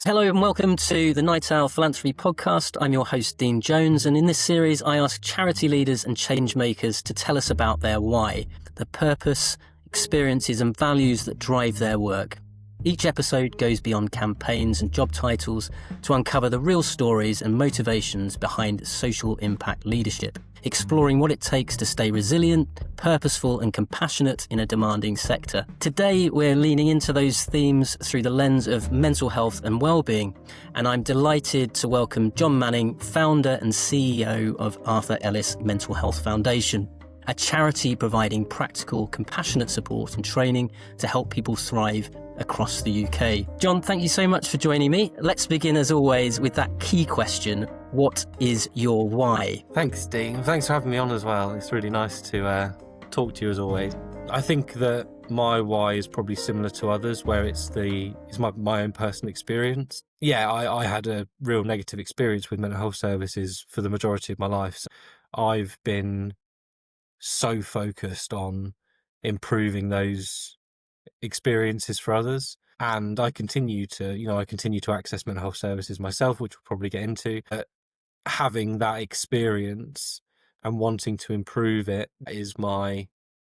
Hello and welcome to the Night Owl Philanthropy Podcast. I'm your host, Dean Jones, and in this series I ask charity leaders and change makers to tell us about their why, the purpose, experiences and values that drive their work. Each episode goes beyond campaigns and job titles to uncover the real stories and motivations behind social impact leadership, exploring what it takes to stay resilient, purposeful and compassionate in a demanding sector. Today, we're leaning into those themes through the lens of mental health and well-being, and I'm delighted to welcome Jon Manning, founder and CEO of Arthur Ellis Mental Health Foundation, a charity providing practical, compassionate support and training to help people thrive across the UK. Jon, thank you so much for joining me. Let's begin, as always, with that key question. What is your why? Thanks, Dean. Thanks for having me on as well. It's really nice to talk to you as always. I think that my why is probably similar to others, where it's my own personal experience. Yeah, I had a real negative experience with mental health services for the majority of my life. So I've been so focused on improving those experiences for others, and I continue to access mental health services myself, which we'll probably get into. But having that experience and wanting to improve it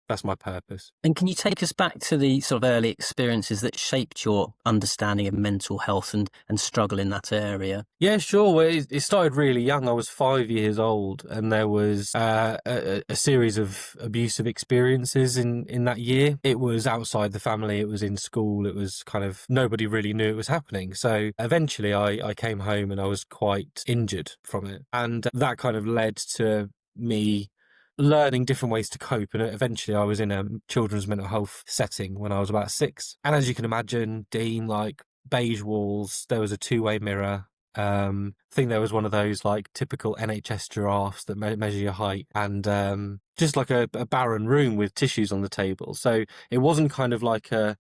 that's my purpose. And can you take us back to the sort of early experiences that shaped your understanding of mental health and struggle in that area? Yeah, sure. Well, it started really young. I was 5 years old, and there was a series of abusive experiences in that year. It was outside the family. It was in school. It was kind of nobody really knew it was happening. So eventually I came home and I was quite injured from it. And that kind of led to me learning different ways to cope, and eventually I was in a children's mental health setting when I was about 6. And as you can imagine, Dean, like beige walls, there was a two-way mirror. I think there was one of those like typical NHS giraffes that measure your height, and just like a barren room with tissues on the table. So it wasn't kind of like a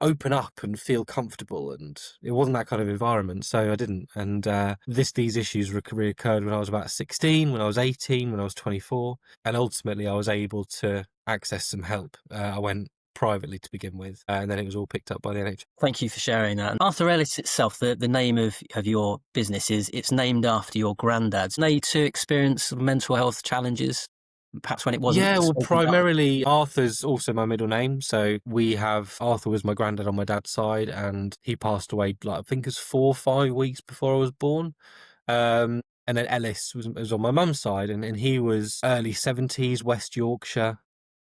open up and feel comfortable, and it wasn't that kind of environment, so I didn't. And these issues reoccurred when I was about 16, when I was 18, when I was 24, and ultimately I was able to access some help. I went privately to begin with, and then it was all picked up by the NHS. Thank you for sharing that. And Arthur Ellis itself, the name of your business it's named after your granddad. They too experienced mental health challenges, perhaps when it wasn't. Yeah, well, primarily Arthur's also my middle name. So Arthur was my granddad on my dad's side, and he passed away, like, I think it was 4 or 5 weeks before I was born. And then Ellis was on my mum's side, and he was early 70s, West Yorkshire.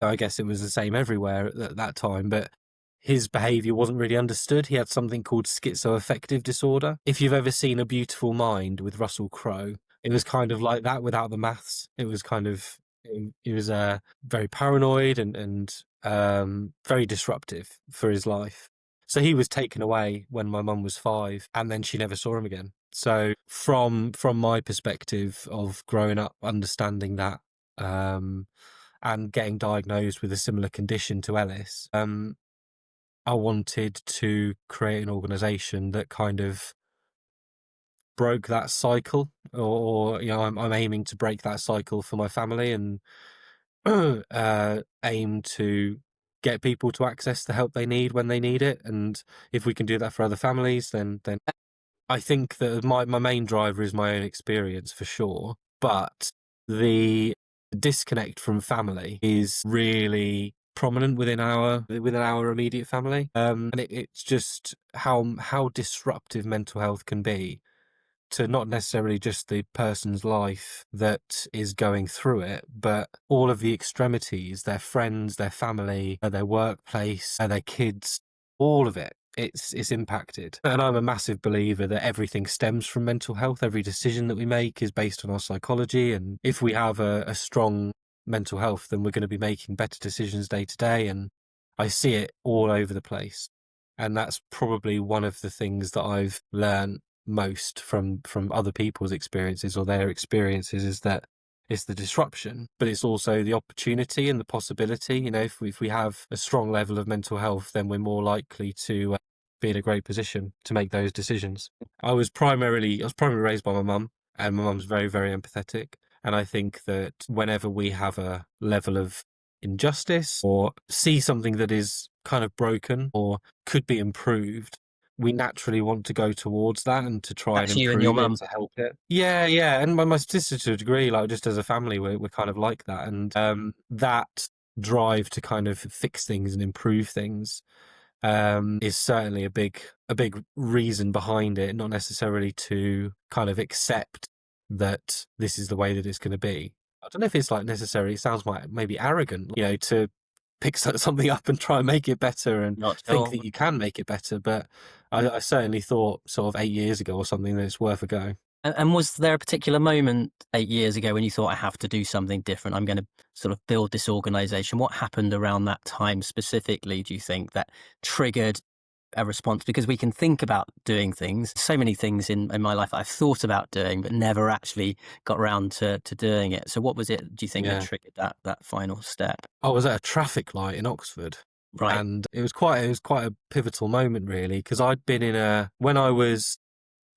I guess it was the same everywhere at that time, but his behaviour wasn't really understood. He had something called schizoaffective disorder. If you've ever seen A Beautiful Mind with Russell Crowe, it was kind of like that without the maths. It was kind of... He was very paranoid and very disruptive for his life. So he was taken away when my mum was 5, and then she never saw him again. So from my perspective of growing up, understanding that, and getting diagnosed with a similar condition to Ellis, I wanted to create an organisation that kind of broke that cycle, or I'm aiming to break that cycle for my family, and aim to get people to access the help they need when they need it. And if we can do that for other families, then I think that my main driver is my own experience, for sure. But the disconnect from family is really prominent within our immediate family, and it's just how disruptive mental health can be to not necessarily just the person's life that is going through it, but all of the extremities, their friends, their family, their workplace, their kids, all of it. It's impacted. And I'm a massive believer that everything stems from mental health. Every decision that we make is based on our psychology. And if we have a strong mental health, then we're going to be making better decisions day to day. And I see it all over the place. And that's probably one of the things that I've learned most from other people's experiences or their experiences, is that it's the disruption, but it's also the opportunity and the possibility. If we have a strong level of mental health, then we're more likely to be in a great position to make those decisions. I was primarily raised by my mum, and my mum's very, very empathetic. And I think that whenever we have a level of injustice or see something that is kind of broken or could be improved, we naturally want to go towards that and to try and That's you and your improve it mum. to help it. Yeah. And my sister, to a degree, like just as a family, we're kind of like that. And that drive to kind of fix things and improve things is certainly a big reason behind it, not necessarily to kind of accept that this is the way that it's going to be. I don't know if it's like necessarily, it sounds like maybe arrogant, to pick something up and try and make it better and Not at think all. that you can make it better. But I certainly thought sort of 8 years ago or something that it's worth a go. And was there a particular moment 8 years ago when you thought, I have to do something different? I'm going to sort of build this organization. What happened around that time specifically, do you think, that triggered a response? Because we can think about doing things. So many things in my life I've thought about doing, but never actually got around to doing it. So what was it, do you think, that triggered that final step? I was at a traffic light in Oxford. Right. And it was quite a pivotal moment, really, because I'd been when I was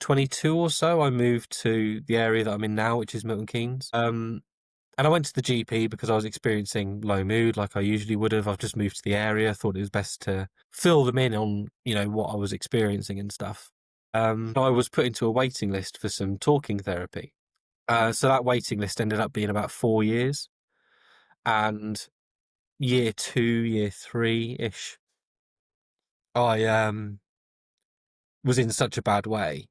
22 or so, I moved to the area that I'm in now, which is Milton Keynes. And I went to the GP because I was experiencing low mood like I usually would have. I've just moved to the area, thought it was best to fill them in on, what I was experiencing and stuff. I was put into a waiting list for some talking therapy. So that waiting list ended up being about 4 years. And year 2, year 3-ish, I was in such a bad way.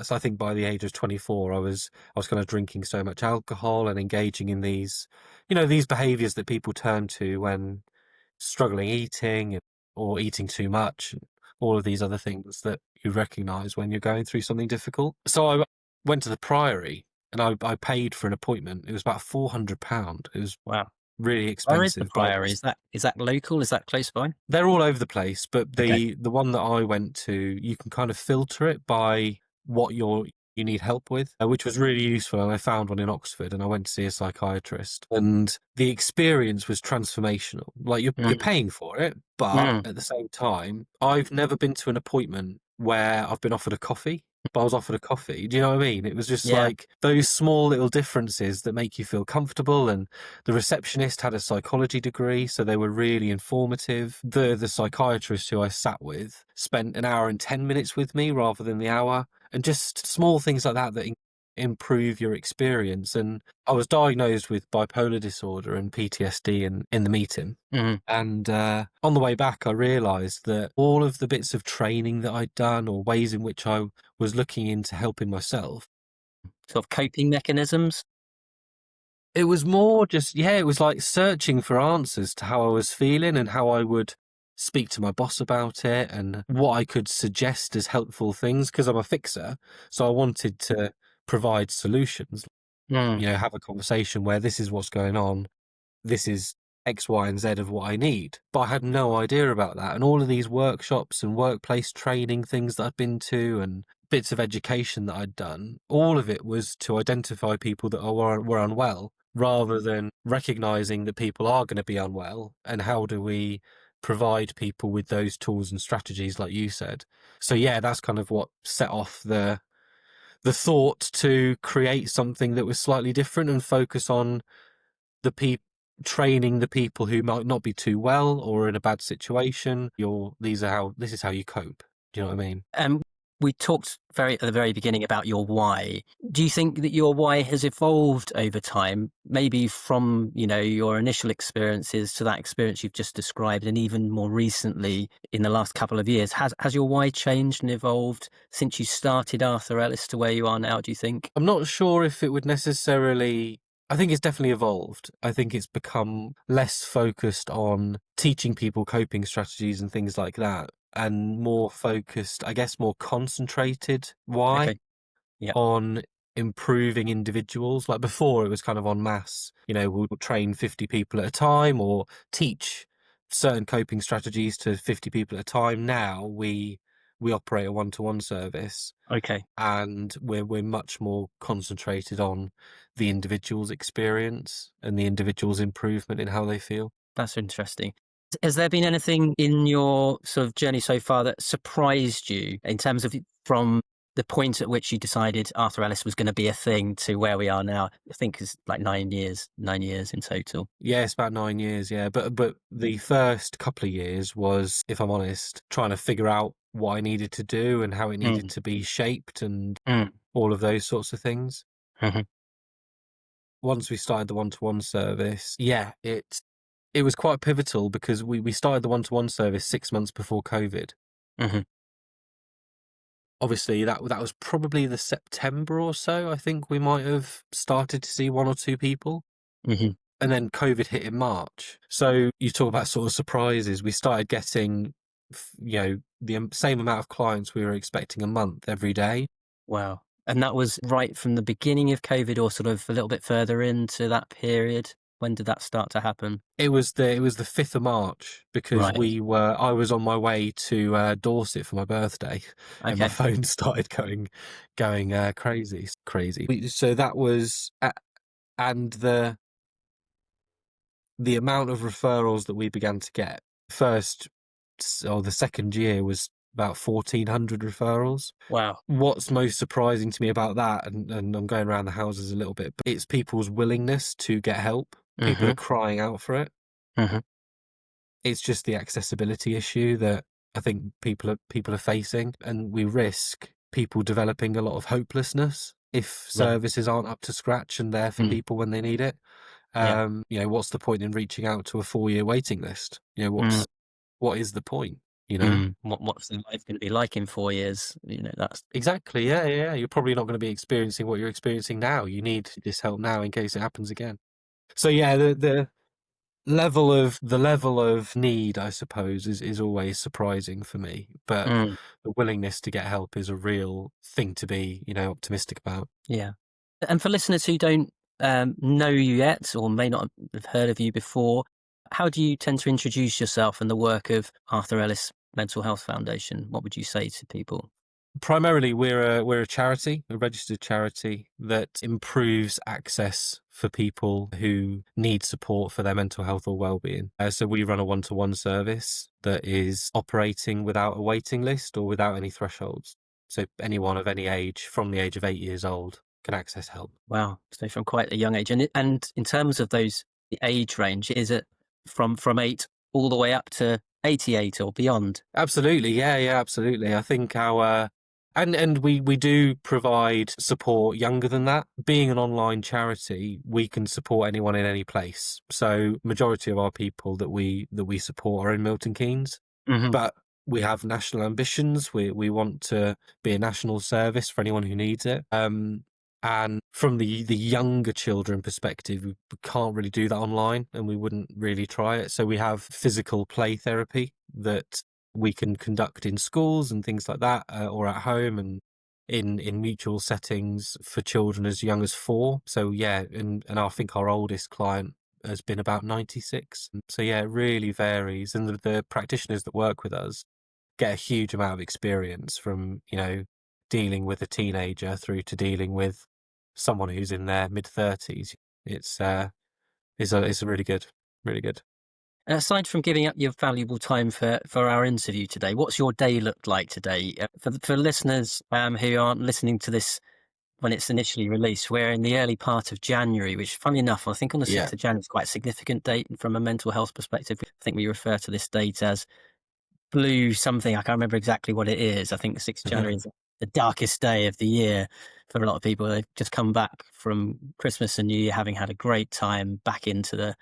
So I think by the age of 24, I was kind of drinking so much alcohol and engaging in these behaviours that people turn to when struggling eating or eating too much, and all of these other things that you recognise when you're going through something difficult. So I went to the Priory and I paid for an appointment. It was about £400. It was Wow. really Where is the expensive. Priory? Is that local? Is that close by? They're all over the place, but Okay. the one that I went to, you can kind of filter it by what you need help with, which was really useful. And I found one in Oxford, and I went to see a psychiatrist, and the experience was transformational. Like you're paying for it, but at the same time, I've never been to an appointment where I've been offered a coffee. But I was offered a coffee. Do you know what I mean? It was just like those small little differences that make you feel comfortable. And the receptionist had a psychology degree, so they were really informative. The psychiatrist who I sat with spent an hour and 10 minutes with me rather than the hour. And just small things like that improve your experience. And I was diagnosed with bipolar disorder and PTSD in the meeting. And on the way back, I realised that all of the bits of training that I'd done or ways in which I was looking into helping myself, Sort of coping mechanisms? it was more just, it was like searching for answers to how I was feeling and how I would speak to my boss about it and what I could suggest as helpful things, because I'm a fixer. So I wanted to provide solutions, have a conversation where this is what's going on. This is X, Y, and Z of what I need. But I had no idea about that. And all of these workshops and workplace training things that I'd been to and bits of education that I'd done, all of it was to identify people that were unwell, rather than recognizing that people are going to be unwell. And how do we provide people with those tools and strategies, like you said? So that's kind of what set off the thought to create something that was slightly different and focus on training the people who might not be too well or in a bad situation. This is how you cope. Do you know what I mean? We talked at the very beginning about your why. Do you think that your why has evolved over time, maybe from, your initial experiences to that experience you've just described, and even more recently in the last couple of years? Has your why changed and evolved since you started Arthur Ellis to where you are now, do you think? I'm not sure if it would necessarily... I think it's definitely evolved. I think it's become less focused on teaching people coping strategies and things like that, and more focused, I guess, more concentrated on improving individuals. Like before, it was kind of en masse. We would train 50 people at a time or teach certain coping strategies to 50 people at a time. Now we operate a one-to-one service. Okay. And we're much more concentrated on the individual's experience and the individual's improvement in how they feel. That's interesting. Has there been anything in your sort of journey so far that surprised you in terms of from the point at which you decided Arthur Ellis was going to be a thing to where we are now? I think it's like 9 years in total. Yeah, it's about 9 years, yeah. But the first couple of years was, if I'm honest, trying to figure out what I needed to do and how it needed Mm. to be shaped and Mm. all of those sorts of things. Mhm. Once we started the one-to-one service, it was quite pivotal because we started the one-to-one service 6 months before COVID. Mhm. Obviously, that was probably the September or so, I think we might have started to see 1 or 2 people, Mhm. and then COVID hit in March. So you talk about sort of surprises. We started getting, the same amount of clients we were expecting a month every day. Wow. And that was right from the beginning of COVID, or sort of a little bit further into that period? When did that start to happen? It was the 5th of March because Right. I was on my way to Dorset for my birthday, and my Okay. phone started going crazy, crazy. So that was, and the amount of referrals that we began to get the second year was about 1,400 referrals. Wow. What's most surprising to me about that, and I'm going around the houses a little bit, but it's people's willingness to get help. People are Mhm. crying out for it. Mhm. It's just the accessibility issue that I think people are facing, and we risk people developing a lot of hopelessness if Right. services aren't up to scratch and there for Mm. people when they need it. Yeah. What's the point in reaching out to a 4-year waiting list? Mm. What is the point? You know? Mm. What's the life going to be like in 4 years? That's Exactly. Yeah, yeah, yeah. You're probably not going to be experiencing what you're experiencing now. You need this help now in case it happens again. So yeah, the level of need, I suppose, is always surprising for me. But mm. the willingness to get help is a real thing to be, optimistic about. Yeah. And for listeners who don't know you yet, or may not have heard of you before, how do you tend to introduce yourself and the work of Arthur Ellis Mental Health Foundation? What would you say to people? Primarily, we're a charity, a registered charity that improves access for people who need support for their mental health or well-being. So we run a one-to-one service that is operating without a waiting list or without any thresholds. So anyone of any age, from the age of 8 years old, can access help. Wow. So from quite a young age. And in terms of the age range, is it from 8 all the way up to 88 or beyond? Absolutely, yeah, yeah, absolutely. I think our and we do provide support younger than that. Being an online charity, we can support anyone in any place. So majority of our people that we support are in Milton Keynes, Hmm. but we have national ambitions. We want to be a national service for anyone who needs it. And from the younger children perspective, we can't really do that online, and we wouldn't really try it. So we have physical play therapy that we can conduct in schools and things like that, or at home and in mutual settings for children as young as 4. So yeah, and I think our oldest client has been about 96. So yeah, it really varies, and the practitioners that work with us get a huge amount of experience from dealing with a teenager through to dealing with someone who's in their mid-30s. It's a really good, really good. And aside from giving up your valuable time for our interview today, what's your day looked like today? For listeners who aren't listening to this when it's initially released, we're in the early part of January, which, funny enough, I think on the Yeah. 6th of January is quite a significant date from a mental health perspective. I think we refer to this date as blue something. I can't remember exactly what it is. I think the 6th of January is the darkest day of the year for a lot of people. They've just come back from Christmas and New Year, having had a great time, back into the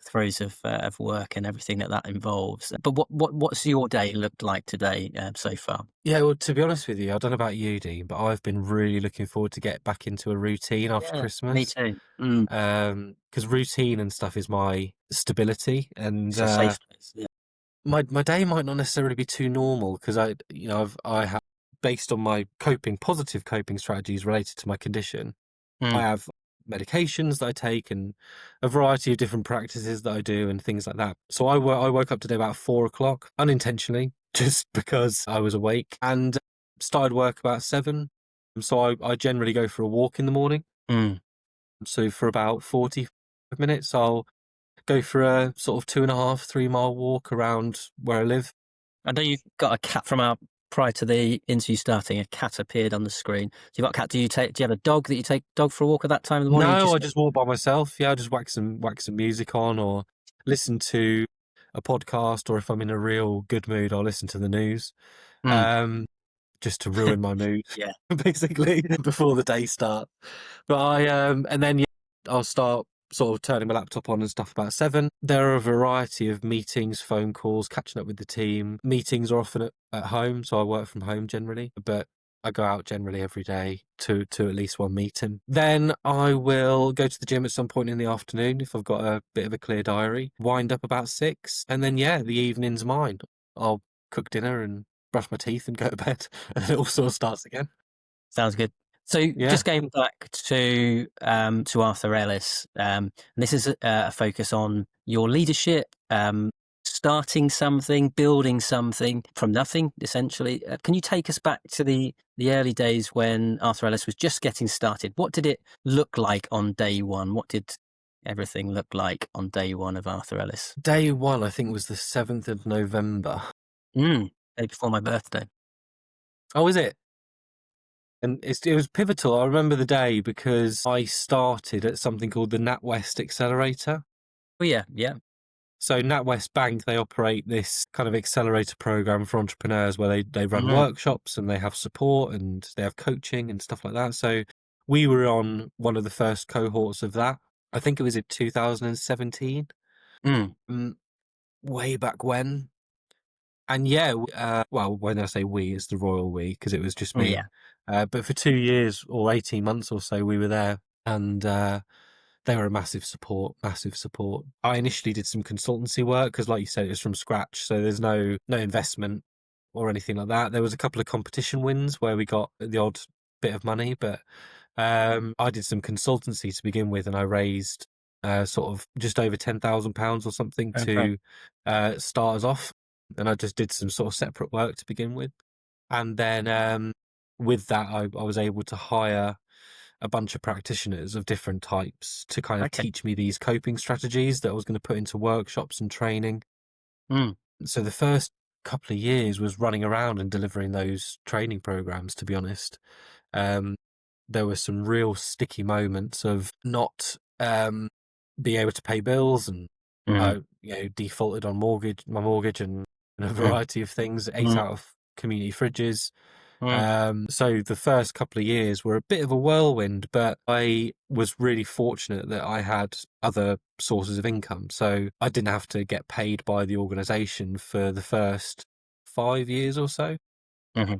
throes of work and everything that involves. But what's your day looked like today so far? Yeah, well, to be honest with you, I don't know about you, Dean, but I've been really looking forward to get back into a routine after Yeah, me Christmas. too. Because routine and stuff is my stability, and It's a safe place. Yeah. my day might not necessarily be too normal because I have, based on my positive coping strategies related to my condition, I Mm. have medications that I take and a variety of different practices that I do and things like that. So I woke up today about 4 o'clock unintentionally, just because I was awake, and started work about 7. So I generally go for a walk in the morning. Mm. So for about 45 minutes, I'll go for a sort of 2.5, 3 mile walk around where I live. I know you've got a cat from our prior to the interview starting. A cat appeared on the screen. So you've got a cat. Do you have a dog that you take dog for a walk at that time of the morning? Or you No, I just just walk by myself. Yeah, I just whack some music on or listen to a podcast, or if I'm in a real good mood, I'll listen to the news. Mm. just to ruin my mood, Yeah. basically, before the day starts. But and then yeah, I'll start sort of turning my laptop on and stuff about 7. There are a variety of meetings, phone calls, catching up with the team. Meetings are often at home, so I work from home generally, but I go out generally every day to at least one meeting. Then I will go to the gym at some point in the afternoon if I've got a bit of a clear diary, wind up about 6, and then, yeah, the evening's mine. I'll cook dinner and brush my teeth and go to bed, and it all sort of starts again. Sounds good. So Yeah. just going back to Arthur Ellis, and this is a focus on your leadership, starting something, building something from nothing, essentially. Can you take us back to the early days when Arthur Ellis was just getting started? What did it look like on day one? What did everything look like on day one of Arthur Ellis? Day 1, I think, was the 7th of November. Day before my birthday. Oh, is it? And it was pivotal. I remember the day because I started at something called the NatWest Accelerator. Oh yeah, yeah. So NatWest Bank, they operate this kind of accelerator program for entrepreneurs where they run Mm, workshops and they have support and they have coaching and stuff like that. So we were on one of the first cohorts of that. I think it was in 2017, mm, way back when. And yeah, well, when I say we, it's the royal we, because it was just me. yeah. But for 2 years or 18 months or so, we were there, and they were a massive support, massive support. I initially did some consultancy work because, like you said, it was from scratch, so there's no investment or anything like that. There was a couple of competition wins where we got the odd bit of money, but I did some consultancy to begin with, and I raised sort of just over £10,000 or something Okay. to start us off. And I just did some sort of separate work to begin with. And then with that, I was able to hire a bunch of practitioners of different types to kind of Okay. teach me these coping strategies that I was going to put into workshops and training. Mm, So the first couple of years was running around and delivering those training programs, to be honest. Um, there were some real sticky moments of not being able to pay bills and mm, defaulted on my mortgage and a mm, variety of things, ate mm, out of community fridges. mm. So the first couple of years were a bit of a whirlwind, but I was really fortunate that I had other sources of income. So I didn't have to get paid by the organization for the first 5 years or so. Mhm.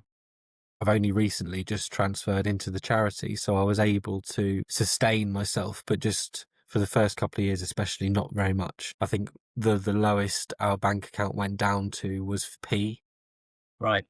I've only recently just transferred into the charity, so I was able to sustain myself, but just for the first couple of years, especially not very much. I think the lowest our bank account went down to was P. Right.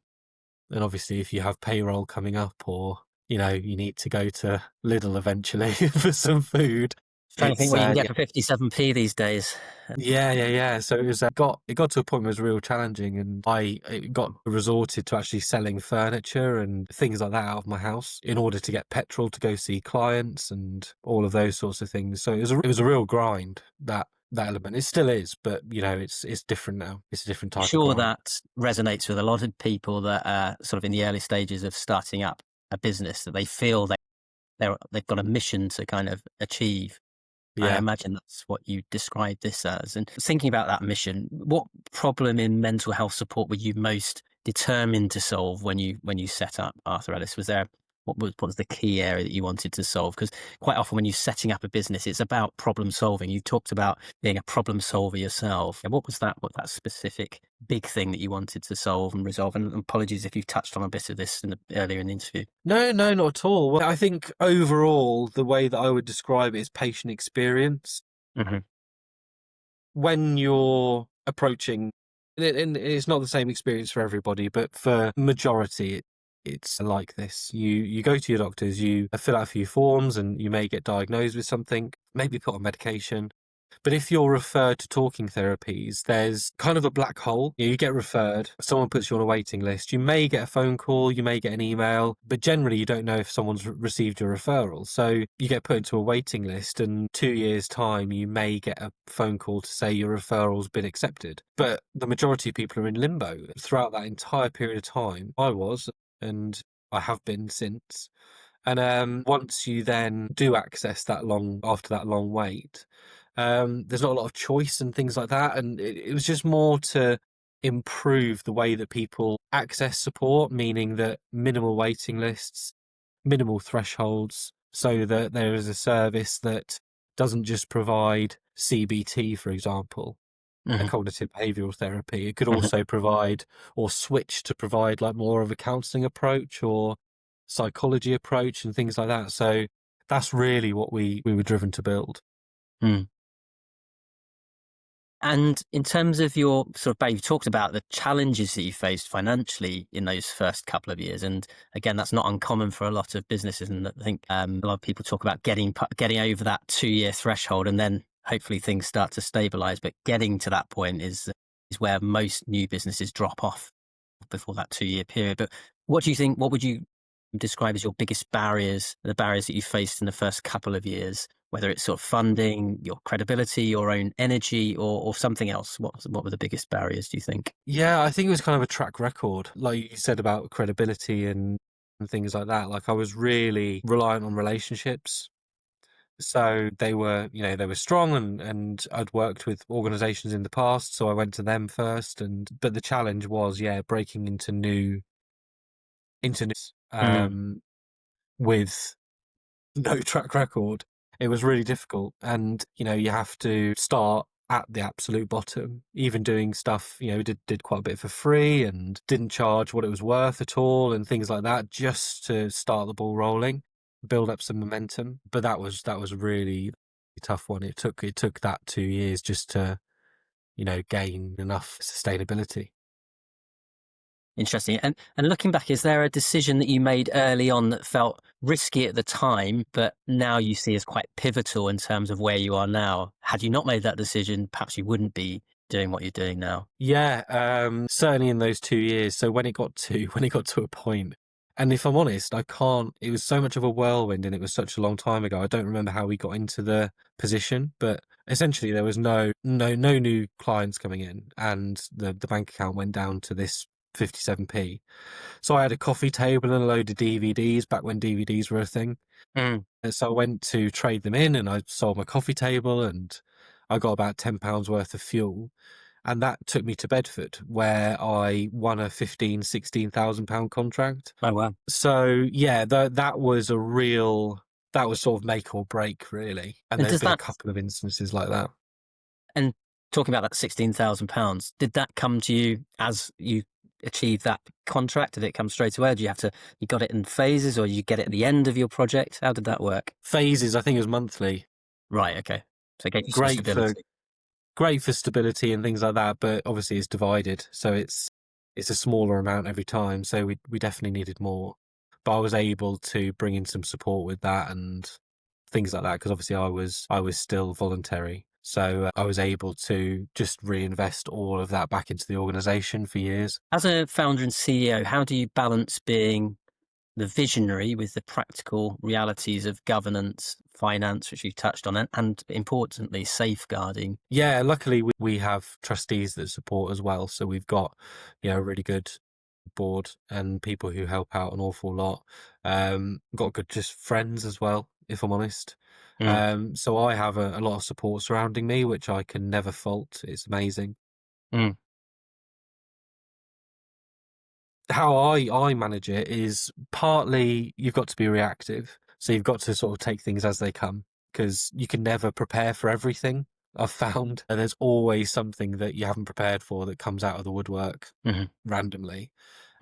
And obviously, if you have payroll coming up or, you need to go to Lidl eventually for some food, Trying to think it's, what you can get yeah. for 57p these days. Yeah. So it was it got to a point where it was real challenging, and it got resorted to actually selling furniture and things like that out of my house in order to get petrol to go see clients and all of those sorts of things. So it was a real grind, that element. It still is, but it's different now. It's a different I'm type of sure grind. that resonates with a lot of people that are sort of in the early stages of starting up a business, that they feel they've got a mission to kind of achieve. I Yeah. imagine that's what you described this as. And thinking about that mission, what problem in mental health support were you most determined to solve when you set up Arthur Ellis? What was the key area that you wanted to solve? Because quite often when you're setting up a business, it's about problem solving. You talked about being a problem solver yourself. And what was what that specific big thing that you wanted to solve and resolve? And apologies if you've touched on a bit of this earlier in the interview. No, not at all. Well, I think overall, the way that I would describe it is patient experience. Hmm. When you're approaching, and it's not the same experience for everybody, but for majority, it's like this. You go to your doctors, you fill out a few forms, and you may get diagnosed with something, maybe put on medication. But if you're referred to talking therapies, there's kind of a black hole. You get referred, someone puts you on a waiting list. You may get a phone call, you may get an email, but generally you don't know if someone's received your referral. So you get put into a waiting list, and 2 years' time, you may get a phone call to say your referral's been accepted. But the majority of people are in limbo. Throughout that entire period of time, I was, and I have been since. And once you then do access after that long wait, there's not a lot of choice and things like that. And it was just more to improve the way that people access support, meaning that minimal waiting lists, minimal thresholds, so that there is a service that doesn't just provide CBT, for example, a cognitive behavioral therapy. It could also provide or switch to provide like more of a counseling approach or psychology approach and things like that. So that's really what we were driven to build. Mm. And in terms of your sort of, you talked about the challenges that you faced financially in those first couple of years. And again, that's not uncommon for a lot of businesses. And I think a lot of people talk about getting over that 2-year threshold, and then hopefully things start to stabilize. But getting to that point is where most new businesses drop off before that 2-year period. But what do you think, what would you describe as your biggest barriers, the barriers that you faced in the first couple of years, whether it's sort of funding, your credibility, your own energy, or something else? What were the biggest barriers, do you think? Yeah, I think it was kind of a track record, like you said about credibility and things like that. Like I was really reliant on relationships. So they were, they were strong, and I'd worked with organizations in the past, so I went to them first. But the challenge was, breaking into new Mm. with no track record. It was really difficult. And, you have to start at the absolute bottom, even doing stuff, did quite a bit for free and didn't charge what it was worth at all and things like that, just to start the ball rolling, build up some momentum. But that was a really tough one. It took that 2 years just to, gain enough sustainability. Interesting. And looking back, is there a decision that you made early on that felt risky at the time, but now you see as quite pivotal in terms of where you are now? Had you not made that decision, perhaps you wouldn't be doing what you're doing now. Yeah, certainly in those 2 years. So when it got to a point, and if I'm honest, it was so much of a whirlwind and it was such a long time ago. I don't remember how we got into the position, but essentially there was no new clients coming in, and the bank account went down to this 57p. So I had a coffee table and a load of DVDs back when DVDs were a thing. Mm. And so I went to trade them in, and I sold my coffee table, and I got about £10 worth of fuel. And that took me to Bedford, where I won a £16,000 contract. Oh, wow. So yeah, that was that was sort of make or break, really. And And there's does been a that, couple of instances like that. and talking about that £16,000, did that come to you as you achieved that contract? Did it come straight away? Or you got it in phases, or you get it at the end of your project? How did that work? Phases, I think it was monthly. Right. Okay. So it gave you some Great stability. great for stability and things like that, but obviously it's divided, so it's a smaller amount every time. So we definitely needed more, but I was able to bring in some support with that and things like that, because obviously I was still voluntary, so I was able to just reinvest all of that back into the organization for years. As a founder and CEO, how do you balance being the visionary with the practical realities of governance, finance, which you've touched on, and importantly, safeguarding? Yeah, luckily we have trustees that support as well, so we've got a really good board and people who help out an awful lot. Got good just friends as well, if I'm honest. Mm. So I have a lot of support surrounding me, which I can never fault. It's amazing. Mm. How I manage it is partly you've got to be reactive. So you've got to sort of take things as they come, because you can never prepare for everything. I've found and there's always something that you haven't prepared for that comes out of the woodwork Mhm. randomly.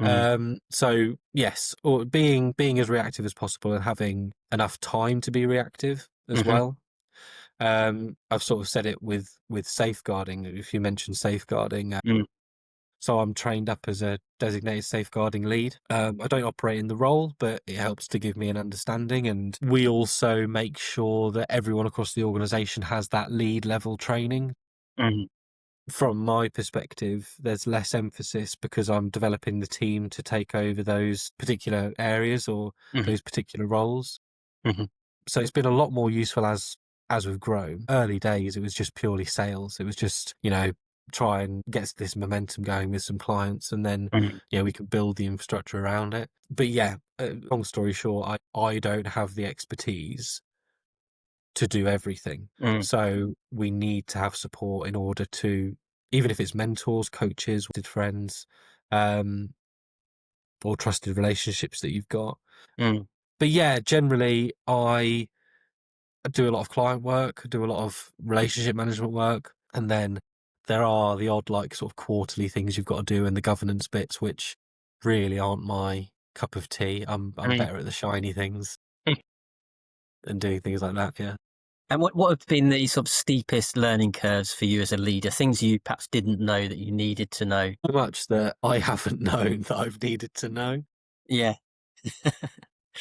Mhm. So yes, or being as reactive as possible and having enough time to be reactive as Mhm. well. I've sort of said it with safeguarding. If you mentioned safeguarding, Mm. so I'm trained up as a designated safeguarding lead. I don't operate in the role, but it helps to give me an understanding. And we also make sure that everyone across the organisation has that lead level training. Mhm. From my perspective, there's less emphasis because I'm developing the team to take over those particular areas or Mhm. those particular roles. Mhm. So it's been a lot more useful as we've grown. Early days, it was just purely sales. It was just, try and get this momentum going with some clients, and then, Mhm. we can build the infrastructure around it. But yeah, long story short, I don't have the expertise to do everything. Mm. So we need to have support in order to even if it's mentors, coaches, friends, um, or trusted relationships that you've got. Mm. But yeah, generally I do a lot of client work, do a lot of relationship management work, and then there are the odd like sort of quarterly things you've got to do and the governance bits, which really aren't my cup of tea. I'm Mm. better at the shiny things and doing things like that. Yeah. And what have been the sort of steepest learning curves for you as a leader? Things you perhaps didn't know that you needed to know? So much that I haven't known that I've needed to know. Yeah.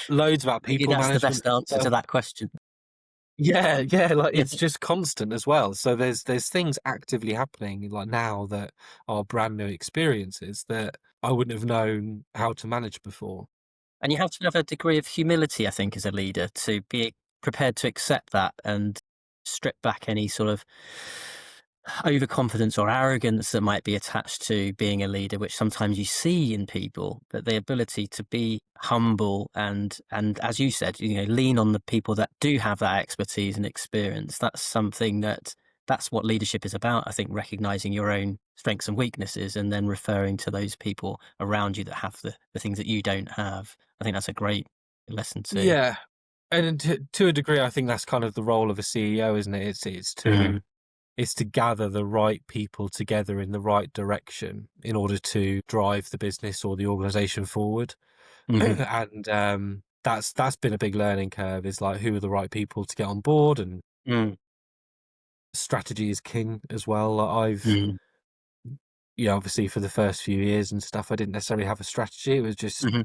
Loads about Maybe people that's the management best answer to stuff. that question. Yeah, yeah, like it's just constant as well. So there's things actively happening like now that are brand new experiences that I wouldn't have known how to manage before. And you have to have a degree of humility, I think, as a leader to be prepared to accept that and strip back any sort of overconfidence or arrogance that might be attached to being a leader, which sometimes you see in people. But the ability to be humble and as you said, lean on the people that do have that expertise and experience. That's something that's what leadership is about. I think recognizing your own strengths and weaknesses and then referring to those people around you that have the things that you don't have. I think that's a great lesson too. Yeah. And to a degree, I think that's kind of the role of a CEO, isn't it? Mm. It's to gather the right people together in the right direction in order to drive the business or the organization forward. Hmm. And that's been a big learning curve. Is like who are the right people to get on board, and Mm. strategy is king as well. Like I've Mm. obviously for the first few years and stuff, I didn't necessarily have a strategy. It was just Hmm.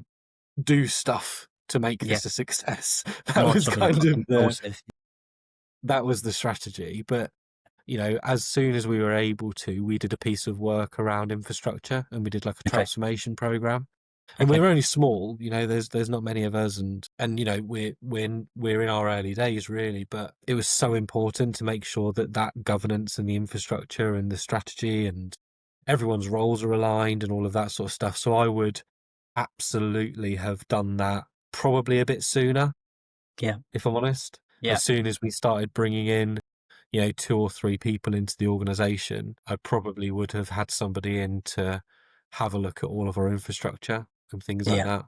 do stuff to make Yeah, this a success. That more was sort of kind of impulsive. the strategy. But as soon as we were able to, we did a piece of work around infrastructure and we did like a Okay, transformation program. And we okay, were only small, there's not many of us, and we're in our early days really, but it was so important to make sure that governance and the infrastructure and the strategy and everyone's roles are aligned and all of that sort of stuff. So I would absolutely have done that probably a bit sooner, yeah, if I'm honest. yeah, As soon as we started bringing in, two or three people into the organization, I probably would have had somebody in to have a look at all of our infrastructure and things like yeah. that.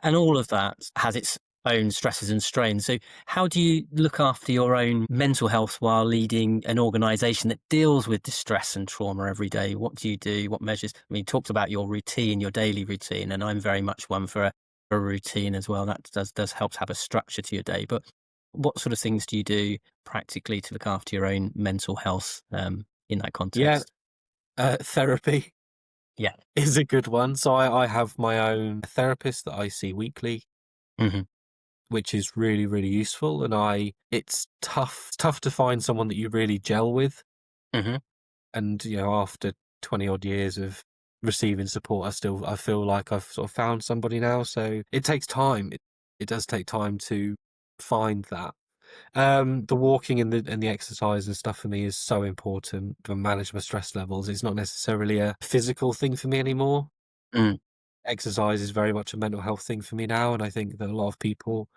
And all of that has its own stresses and strains. So, how do you look after your own mental health while leading an organization that deals with distress and trauma every day? What do you do? What measures? I mean, you talked about your routine, your daily routine, and I'm very much one for a routine as well. That does help to have a structure to your day. But what sort of things do you do practically to look after your own mental health in that Yeah, context? therapy Yeah. is a good one. So I have my own therapist that I see weekly, Hmm. which is really, really useful. And it's tough to find someone that you really gel with. Hmm. And, after 20 odd years of receiving support, I feel like I've sort of found somebody now. So it takes time. It does take time to find that. The walking and the exercise and stuff for me is so important to manage my stress levels. It's not necessarily a physical thing for me anymore. Mm. Exercise is very much a mental health thing for me now, and I think that a lot of people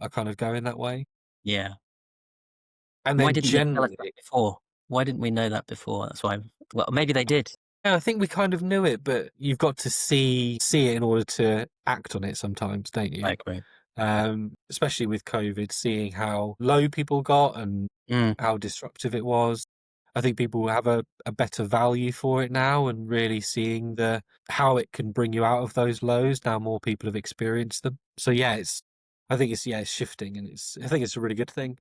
are kind of going that way. Yeah. And Why then didn't they tell us that generally, before? Why didn't we know that before? That's why. Well, maybe they did. yeah, I think we kind of knew it, but you've got to see it in order to act on it sometimes, don't I you? agree. Especially with COVID, seeing how low people got and Mm. how disruptive it was. I think people have a better value for it now and really seeing how it can bring you out of those lows. Now more people have experienced them. So yeah, it's shifting and I think it's a really good thing.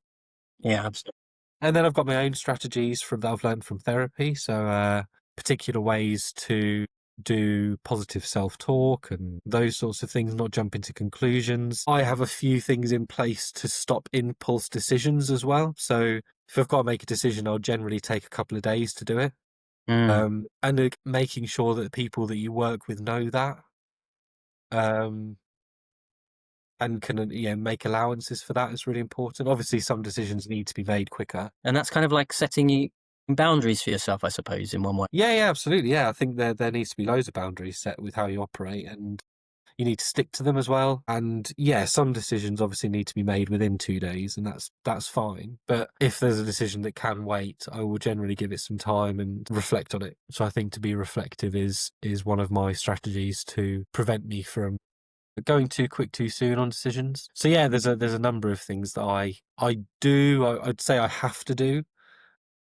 Yeah, absolutely. And then I've got my own strategies that I've learned from therapy. So particular ways to do positive self-talk and those sorts of things, not jump into conclusions. I have a few things in place to stop impulse decisions as well. So if I've got to make a decision, I'll generally take a couple of days to do it. Mm. And making sure that the people that you work with know that, um, and can make allowances for that is really important. Obviously, some decisions need to be made quicker. And that's kind of like setting boundaries for yourself, I suppose, in one way. Yeah, absolutely. Yeah, I think there needs to be loads of boundaries set with how you operate, and you need to stick to them as well. And yeah, some decisions obviously need to be made within 2 days, and that's fine. But if there's a decision that can wait, I will generally give it some time and reflect on it. So I think to be reflective is one of my strategies to prevent me from going too quick too soon on decisions. So yeah, there's a number of things that I'd say I have to do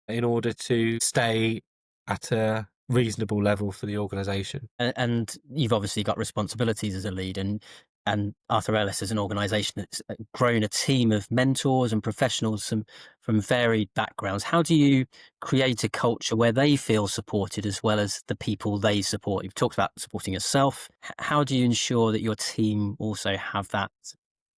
in order to stay at a reasonable level for the organization. And you've obviously got responsibilities as a lead, and Arthur Ellis as an organisation that's grown a team of mentors and professionals from varied backgrounds. How do you create a culture where they feel supported as well as the people they support? You've talked about supporting yourself. How do you ensure that your team also have that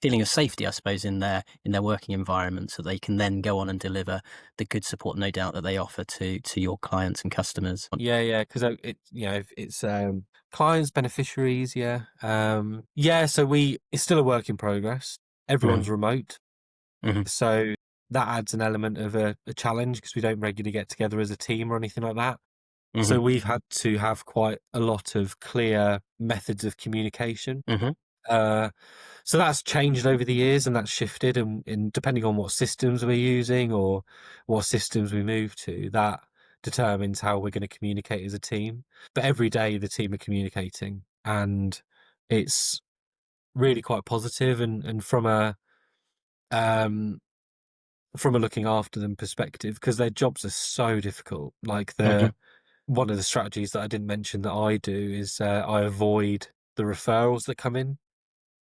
feeling of safety, I suppose, in their working environment, so they can then go on and deliver the good support, no doubt, that they offer to your clients and customers? Yeah, because it's clients, beneficiaries, yeah. So it's still a work in progress. Everyone's remote, Mhm. so that adds an element of a challenge because we don't regularly get together as a team or anything like that. Mhm. So we've had to have quite a lot of clear methods of communication. Mhm. Uh, so that's changed over the years, and that's shifted, and depending on what systems we're using or what systems we move to, that determines how we're going to communicate as a team. But every day the team are communicating, and it's really quite positive. And um, from a looking after them perspective, because their jobs are so difficult. Like Mhm. one of the strategies that I didn't mention that I do is I avoid the referrals that come in.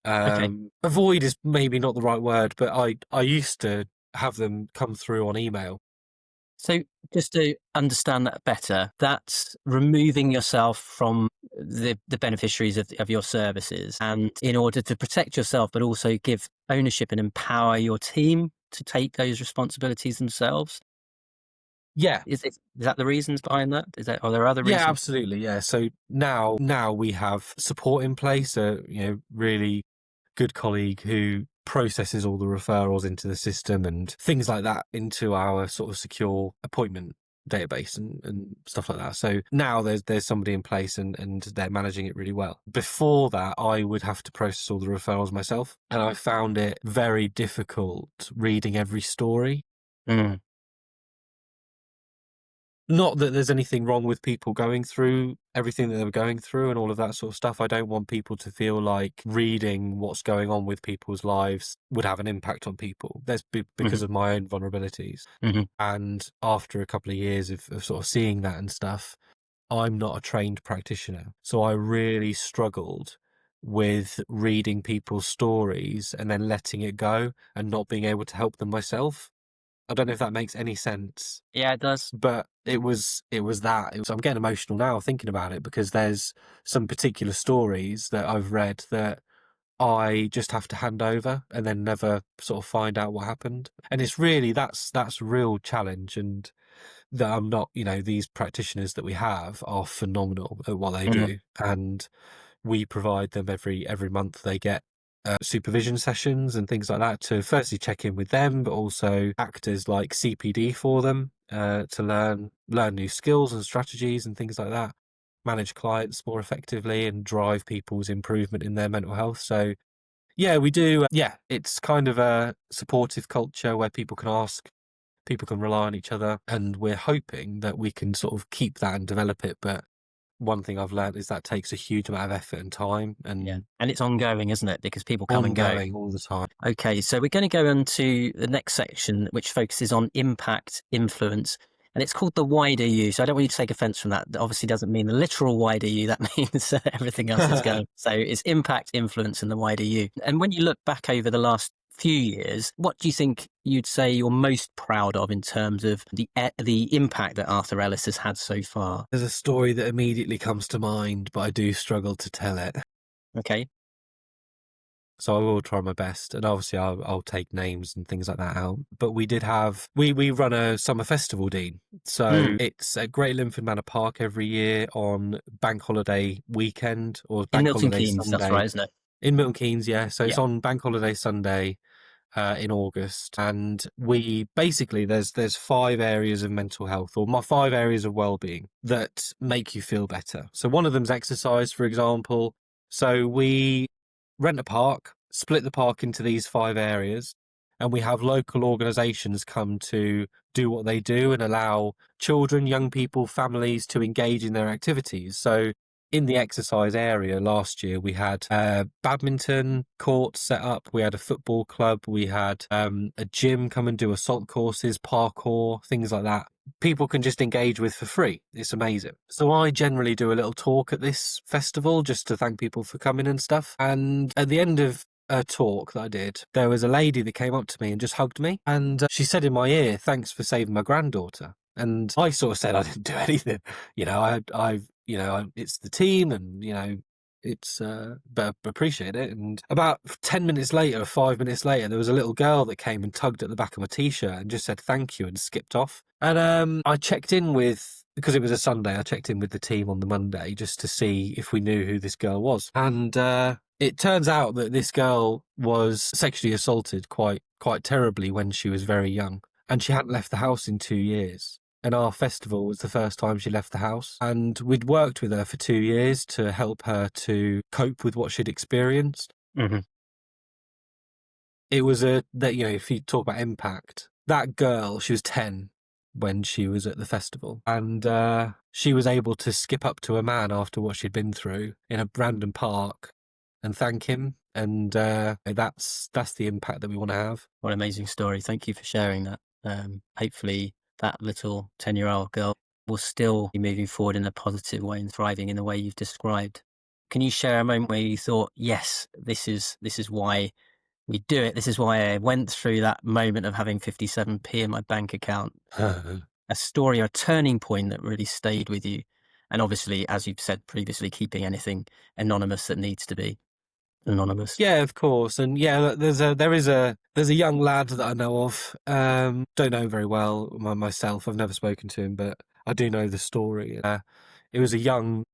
Okay. Avoid is maybe not the right word, but I used to have them come through on email. So just to understand that better, that's removing yourself from the beneficiaries of your services, and in order to protect yourself, but also give ownership and empower your team to take those responsibilities themselves. Yeah, Is that the reasons behind that? Are there other yeah, reasons? absolutely. Yeah. So now we have support in place, really good colleague who processes all the referrals into the system and things like that into our sort of secure appointment database and stuff like that. So now there's somebody in place and they're managing it really well. Before that, I would have to process all the referrals myself, and I found it very difficult reading every story. Mm. Not that there's anything wrong with people going through everything that they were going through and all of that sort of stuff. I don't want people to feel like reading what's going on with people's lives would have an impact on people. Because Mhm. of my own vulnerabilities. Mhm. And after a couple of years of sort of seeing that and stuff, I'm not a trained practitioner. So I really struggled with reading people's stories and then letting it go and not being able to help them myself. I don't know if that makes any sense. Yeah, it does. But I'm getting emotional now thinking about it because there's some particular stories that I've read that I just have to hand over and then never sort of find out what happened. And it's really that's a real challenge, and that I'm not, these practitioners that we have are phenomenal at what they Mhm. do. And we provide them every month. They get supervision sessions and things like that to firstly check in with them, but also act as like CPD for them to learn new skills and strategies and things like that. Manage clients more effectively and drive people's improvement in their mental health. So yeah, we do. Yeah, it's kind of a supportive culture where people can ask, people can rely on each other, and we're hoping that we can sort of keep that and develop it. But one thing I've learned is that takes a huge amount of effort and time Yeah. and And it's ongoing, isn't it? Because people come and go. ongoing all the time. Okay, so we're going to go on to the next section, which focuses on impact, influence, and it's called the wider you. So I don't want you to take offense from that. That obviously doesn't mean the literal wider you. That means everything else that's going. So it's impact, influence, and the wider you. And when you look back over the last few years, what do you think you'd say you're most proud of in terms of the impact that Arthur Ellis has had so far? There's a story that immediately comes to mind, but I do struggle to tell it. Okay. So I will try my best, and obviously I'll take names and things like that out. But we run a summer festival, Dean. So Mm. it's at Great Linford Manor Park every year on Bank Holiday weekend or In Bank Milton Holiday Keynes, that's Sunday right, isn't it? in Milton Keynes. Yeah, so it's Yeah. on Bank Holiday Sunday in August, and we basically there's 5 areas of mental health or my 5 areas of well-being that make you feel better. So one of them's exercise, for example. So we rent a park, split the park into these 5 areas, and we have local organisations come to do what they do and allow children, young people, families to engage in their activities. So in the exercise area last year, we had a badminton court set up, we had a football club, we had a gym come and do assault courses, parkour, things like that. People can just engage with for free. It's amazing. So I generally do a little talk at this festival just to thank people for coming and stuff. And at the end of a talk that I did, there was a lady that came up to me and just hugged me, and she said in my ear, "Thanks for saving my granddaughter." And I sort of said I didn't do anything. It's the team, and it's but I appreciate it. And about 10 minutes later, 5 minutes later, there was a little girl that came and tugged at the back of my t-shirt and just said thank you and skipped off. And I checked in because it was a Sunday, I checked in with the team on the Monday just to see if we knew who this girl was. And it turns out that this girl was sexually assaulted quite terribly when she was very young, and she hadn't left the house in 2 years. And our festival was the first time she left the house. And we'd worked with her for 2 years to help her to cope with what she'd experienced. Mm-hmm. It was if you talk about impact, that girl, she was 10 when she was at the festival. And she was able to skip up to a man after what she'd been through in a random park and thank him. And that's the impact that we want to have. What an amazing story. Thank you for sharing that. Hopefully that little 10-year-old girl will still be moving forward in a positive way and thriving in the way you've described. Can you share a moment where you thought, yes, this is why we do it. This is why I went through that moment of having 57p in my bank account. A story, a turning point that really stayed with you. And obviously, as you've said previously, keeping anything anonymous that needs to be anonymous. Yeah, of course. And yeah, there's a young lad that I know of. Don't know very well myself. I've never spoken to him, but I do know the story. It was a young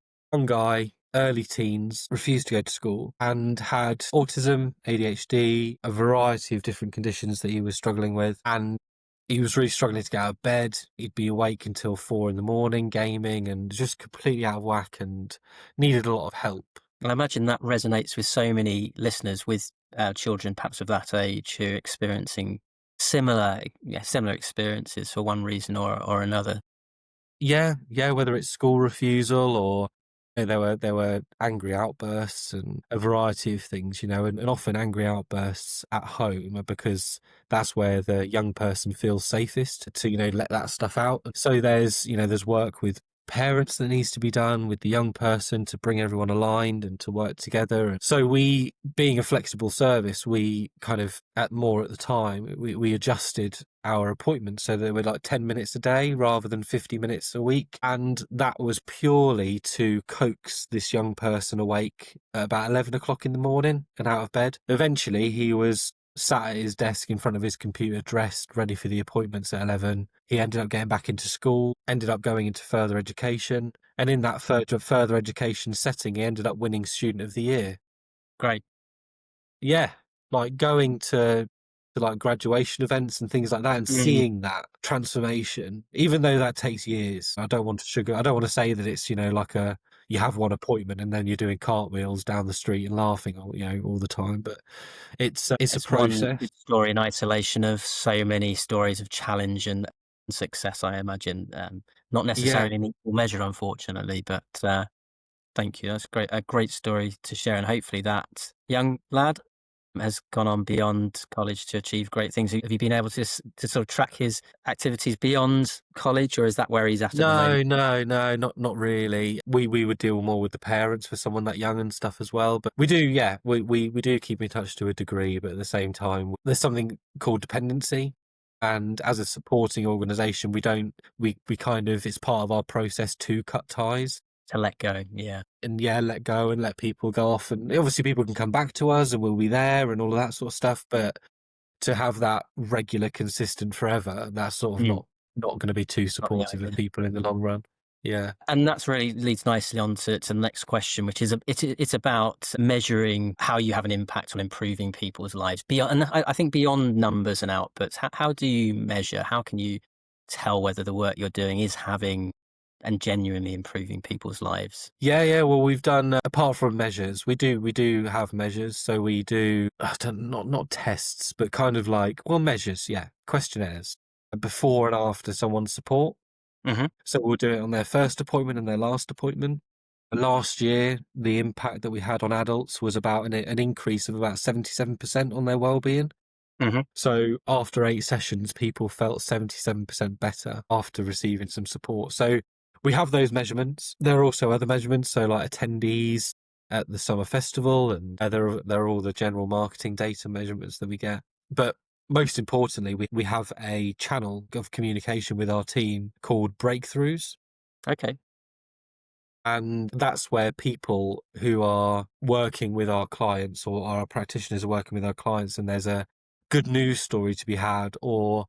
guy, early teens, refused to go to school, and had autism, ADHD, a variety of different conditions that he was struggling with. And he was really struggling to get out of bed. He'd be awake until 4 a.m, gaming, and just completely out of whack, and needed a lot of help. And I imagine that resonates with so many listeners with children perhaps of that age who are experiencing similar experiences for one reason or another. Yeah, whether it's school refusal or there were angry outbursts and a variety of things, and often angry outbursts at home because that's where the young person feels safest to let that stuff out. So there's work with parents that needs to be done with the young person to bring everyone aligned and to work together. And so we, being a flexible service, we kind of at the time we adjusted our appointments so that they were like 10 minutes a day rather than 50 minutes a week, and that was purely to coax this young person awake at about 11 o'clock in the morning and out of bed. Eventually he was sat at his desk in front of his computer, dressed, ready for the appointments at 11. He ended up getting back into school, ended up going into further education, and in that further education setting, he ended up winning Student of the Year. Great. Yeah, like going to like graduation events and things like that, and seeing that transformation, even though that takes years. I don't want to say that it's like you have one appointment and then you're doing cartwheels down the street and laughing all the time, but it's a process. One good story in isolation of so many stories of challenge and success, I imagine. Not necessarily in equal measure, unfortunately, but thank you. That's great. A great story to share, and hopefully that young lad has gone on beyond college to achieve great things. Have you been able to sort of track his activities beyond college, or is that where he's at the moment? No, not really. We would deal more with the parents for someone that young and stuff as well. But we do, we do keep in touch to a degree, but at the same time, there's something called dependency. And as a supporting organisation, we kind of, it's part of our process to cut ties. To let go, yeah. And let go and let people go off. And obviously people can come back to us and we'll be there and all of that sort of stuff. But to have that regular, consistent forever, that's sort of not going to be too supportive of people in the long run. Yeah. And that's really leads nicely on to the next question, which is it's about measuring how you have an impact on improving people's lives. And I think beyond numbers and outputs, how do you measure? How can you tell whether the work you're doing is having and genuinely improving people's lives? Yeah. Well, we've done apart from measures, we do have measures. So we do not tests, but kind of like measures. Yeah, questionnaires before and after someone's support. Hmm. So we'll do it on their first appointment and their last appointment. Last year, the impact that we had on adults was about an increase of about 77% on their well-being. Hmm. So after 8 sessions, people felt 77% better after receiving some support. So we have those measurements. There are also other measurements, so like attendees at the summer festival, and there are all the general marketing data measurements that we get. But most importantly, we have a channel of communication with our team called Breakthroughs. Okay. And that's where people who are working with our clients, or our practitioners are working with our clients, and there's a good news story to be had, or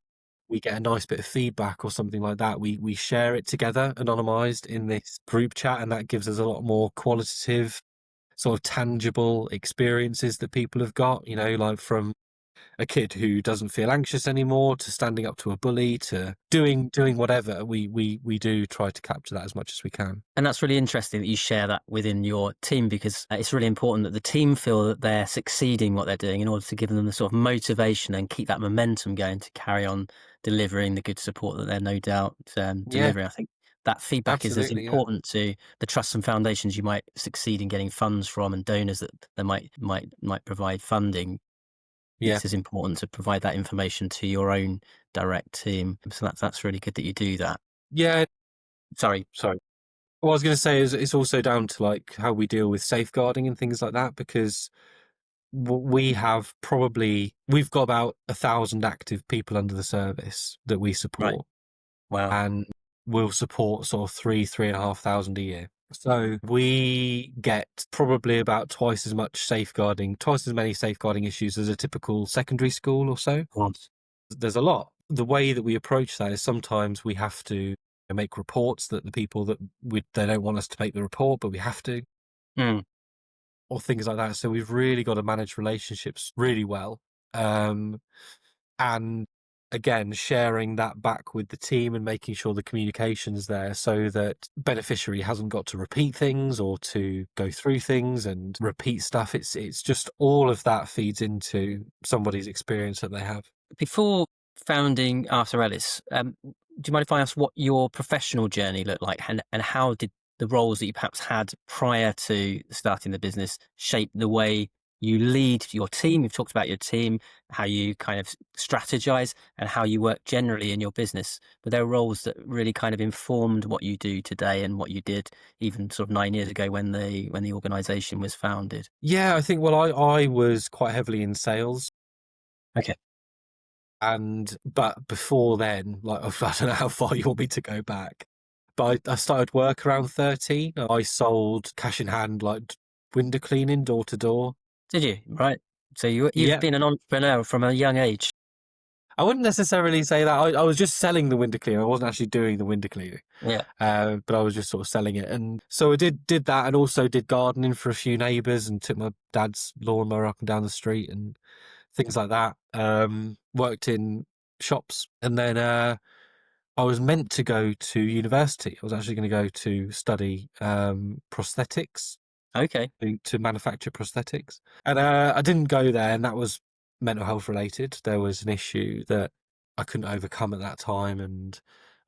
we get a nice bit of feedback or something like that, we share it together anonymized in this group chat, and that gives us a lot more qualitative, sort of tangible experiences that people have got, like from a kid who doesn't feel anxious anymore to standing up to a bully to doing whatever. We do try to capture that as much as we can. And that's really interesting that you share that within your team, because it's really important that the team feel that they're succeeding what they're doing in order to give them the sort of motivation and keep that momentum going to carry on delivering the good support that they're no doubt Yeah, delivering. I think that feedback is as absolutely. Yeah. important to the trusts and foundations you might succeed in getting funds from, and donors that they might provide funding. Yeah. It's as important to provide that information to your own direct team. So that's really good that you do that. Yeah. Sorry. What I was going to say is it's also down to like how we deal with safeguarding and things like that, because we've got about 1,000 active people under the service that we Right. support, Wow. and we'll support sort of 3,500 a year. So we get probably about twice as many safeguarding issues as a typical secondary school or so. There's a lot. The way that we approach that is sometimes we have to make reports that the people that they don't want us to make the report, but we have to, Mm. or things like that. So we've really got to manage relationships really well. And again, sharing that back with the team and making sure the communication's there so that beneficiary hasn't got to repeat things or to go through things and repeat stuff. It's just all of that feeds into somebody's experience that they have. Before founding Arthur Ellis, do you mind if I ask what your professional journey looked like, and how did the roles that you perhaps had prior to starting the business shape the way you lead your team? You've talked about your team, how you kind of strategize, and how you work generally in your business. But there are roles that really kind of informed what you do today and what you did even sort of 9 years ago when the organization was founded. Yeah, I think, I was quite heavily in sales. Okay. But before then, like, I don't know how far you want me to go back, but I started work around 13. I sold cash in hand, like window cleaning, door to door. Did you? Right. So you've Yeah. been an entrepreneur from a young age. I wouldn't necessarily say that. I was just selling the window cleaner. I wasn't actually doing the window cleaning. Yeah. But I was just sort of selling it. And so I did that, and also did gardening for a few neighbours, and took my dad's lawnmower up and down the street and things like that. Worked in shops, and then I was meant to go to university. I was actually going to go to study prosthetics, Okay. to manufacture prosthetics. And I didn't go there, and that was mental health related. There was an issue that I couldn't overcome at that time, and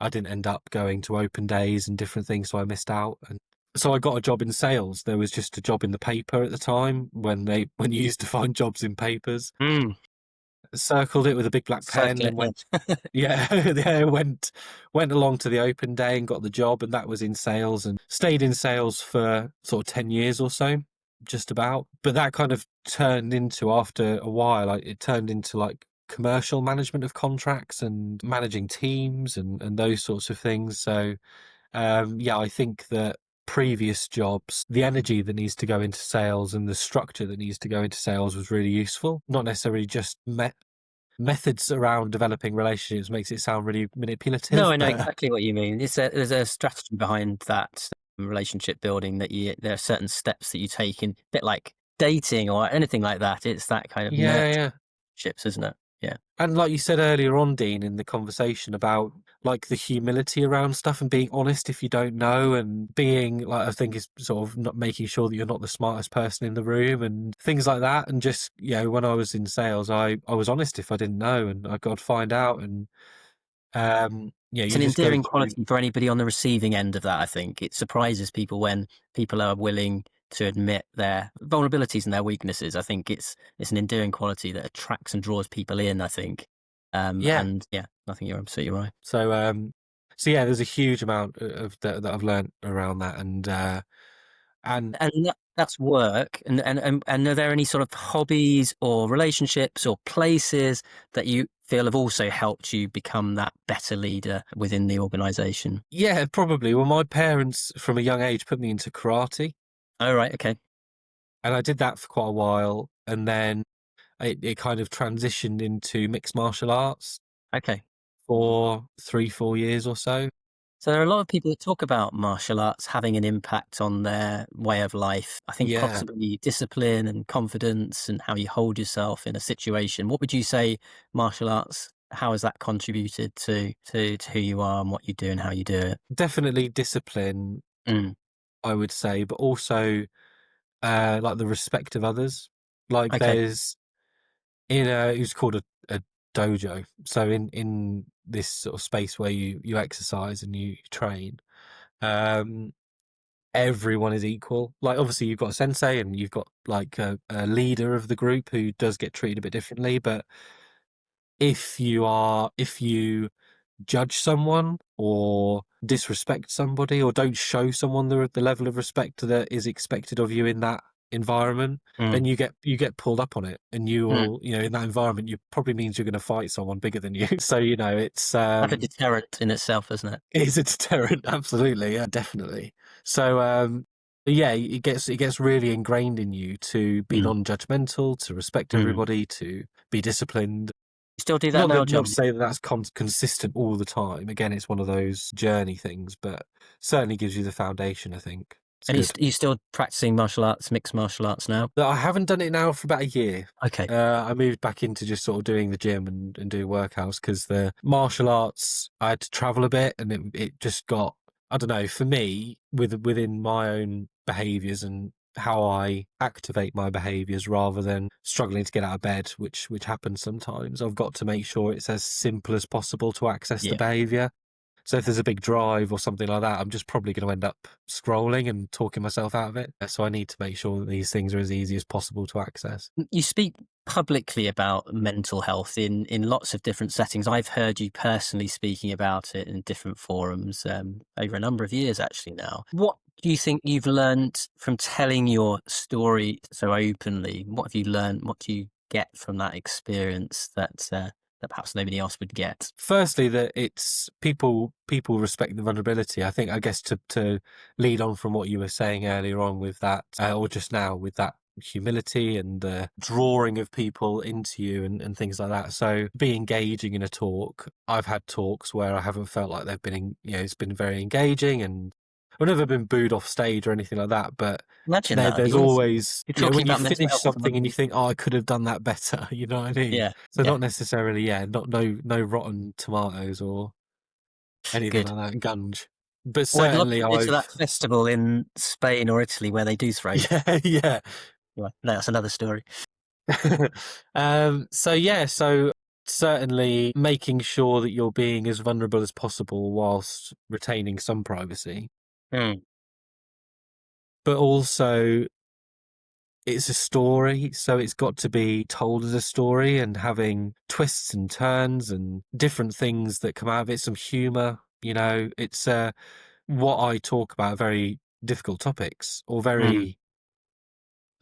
I didn't end up going to open days and different things, so I missed out. And so I got a job in sales. There was just a job in the paper at the time when you used to find jobs in papers. Mm. Circled it with a big black pen and went, went along to the open day and got the job, and that was in sales, and stayed in sales for sort of 10 years or so, just about. But that kind of turned into, after a while, it turned into like commercial management of contracts and managing teams and those sorts of things. So I think that previous jobs, the energy that needs to go into sales and the structure that needs to go into sales was really useful. Not necessarily just methods around developing relationships makes it sound really manipulative. No, I know exactly what you mean. There's a strategy behind that relationship building, that there are certain steps that you take, in a bit like dating or anything like that. It's that kind of Yeah. nurturing relationships, isn't it? Yeah. And like you said earlier on, Dean, in the conversation about like the humility around stuff and being honest if you don't know, and being like, I think is sort of not making sure that you're not the smartest person in the room and things like that. And just, when I was in sales, I was honest if I didn't know, and I got to find out. And It's you an just go endearing through. quality for anybody on the receiving end of that, I think. It surprises people when people are willing to admit their vulnerabilities and their weaknesses. I think it's an endearing quality that attracts and draws people in, I think. Yeah. And yeah, I think you're absolutely right. So yeah, there's a huge amount of that I've learned around that, and And that's work. And are there any sort of hobbies or relationships or places that you feel have also helped you become that better leader within the organization? yeah, probably. Well, my parents from a young age put me into karate, Oh, right. Okay. and I did that for quite a while, and then it kind of transitioned into mixed martial arts Okay. for 3-4 years or so. So there are a lot of people that talk about martial arts having an impact on their way of life. I think Yeah, possibly discipline and confidence and how you hold yourself in a situation. What would you say martial arts, how has that contributed to who you are and what you do and how you do it? definitely discipline, Mm, I would say, but also like the respect of others. Like okay. there's it was called a dojo. So in this sort of space where you exercise and you train, um, everyone is equal. Like obviously you've got a sensei and you've got like a leader of the group who does get treated a bit differently. But if you judge someone or disrespect somebody or don't show someone the level of respect that is expected of you in that environment, then Mm, you get pulled up on it, and you mm. will, in that environment, you probably means you're going to fight someone bigger than you. So it's Like a deterrent in itself, isn't it? it is a deterrent, absolutely, yeah, definitely. So yeah, it gets really ingrained in you to be Mm, non-judgmental, to respect mm. everybody, to be disciplined. You still do that Not now, that, not to John? say that that's consistent all the time. Again, it's one of those journey things, but certainly gives you the foundation, I think. It's And you, good. you still practicing martial arts, mixed martial arts now? But I haven't done it now for about a year. Okay. I moved back into just sort of doing the gym and doing workouts because the martial arts, I had to travel a bit, and it just got, I don't know, for me, within my own behaviours and how I activate my behaviours rather than struggling to get out of bed, which happens sometimes. I've got to make sure it's as simple as possible to access the Yeah. behaviour. So if there's a big drive or something like that, I'm just probably going to end up scrolling and talking myself out of it. So I need to make sure that these things are as easy as possible to access. You speak publicly about mental health in lots of different settings. I've heard you personally speaking about it in different forums over a number of years, actually. Now, what do you think you've learned from telling your story so openly? What have you learned? What do you get from that experience that perhaps nobody else would get? Firstly, that it's people respect the vulnerability. I guess to lead on from what you were saying earlier on with that, or just now with that humility and the drawing of people into you and things like that. So be engaging in a talk. I've had talks where I haven't felt like they've been, it's been very engaging, and I've never been booed off stage or anything like that. But Imagine that. That'd there's be awesome. always, You're talking when you about mental finish health. something and you think, oh, I could have done that better. You know what I mean? Yeah. So Yeah. not necessarily, not no rotten tomatoes or anything Good. like that, gunge. But Well, I'd love certainly to go to I've, that festival in Spain or Italy where they do throw you. yeah, yeah. Anyway, no, that's another story. So certainly making sure that you're being as vulnerable as possible whilst retaining some privacy, Mm, but also it's a story, so it's got to be told as a story and having twists and turns and different things that come out of it, some humor. It's what I talk about, very difficult topics or mm, very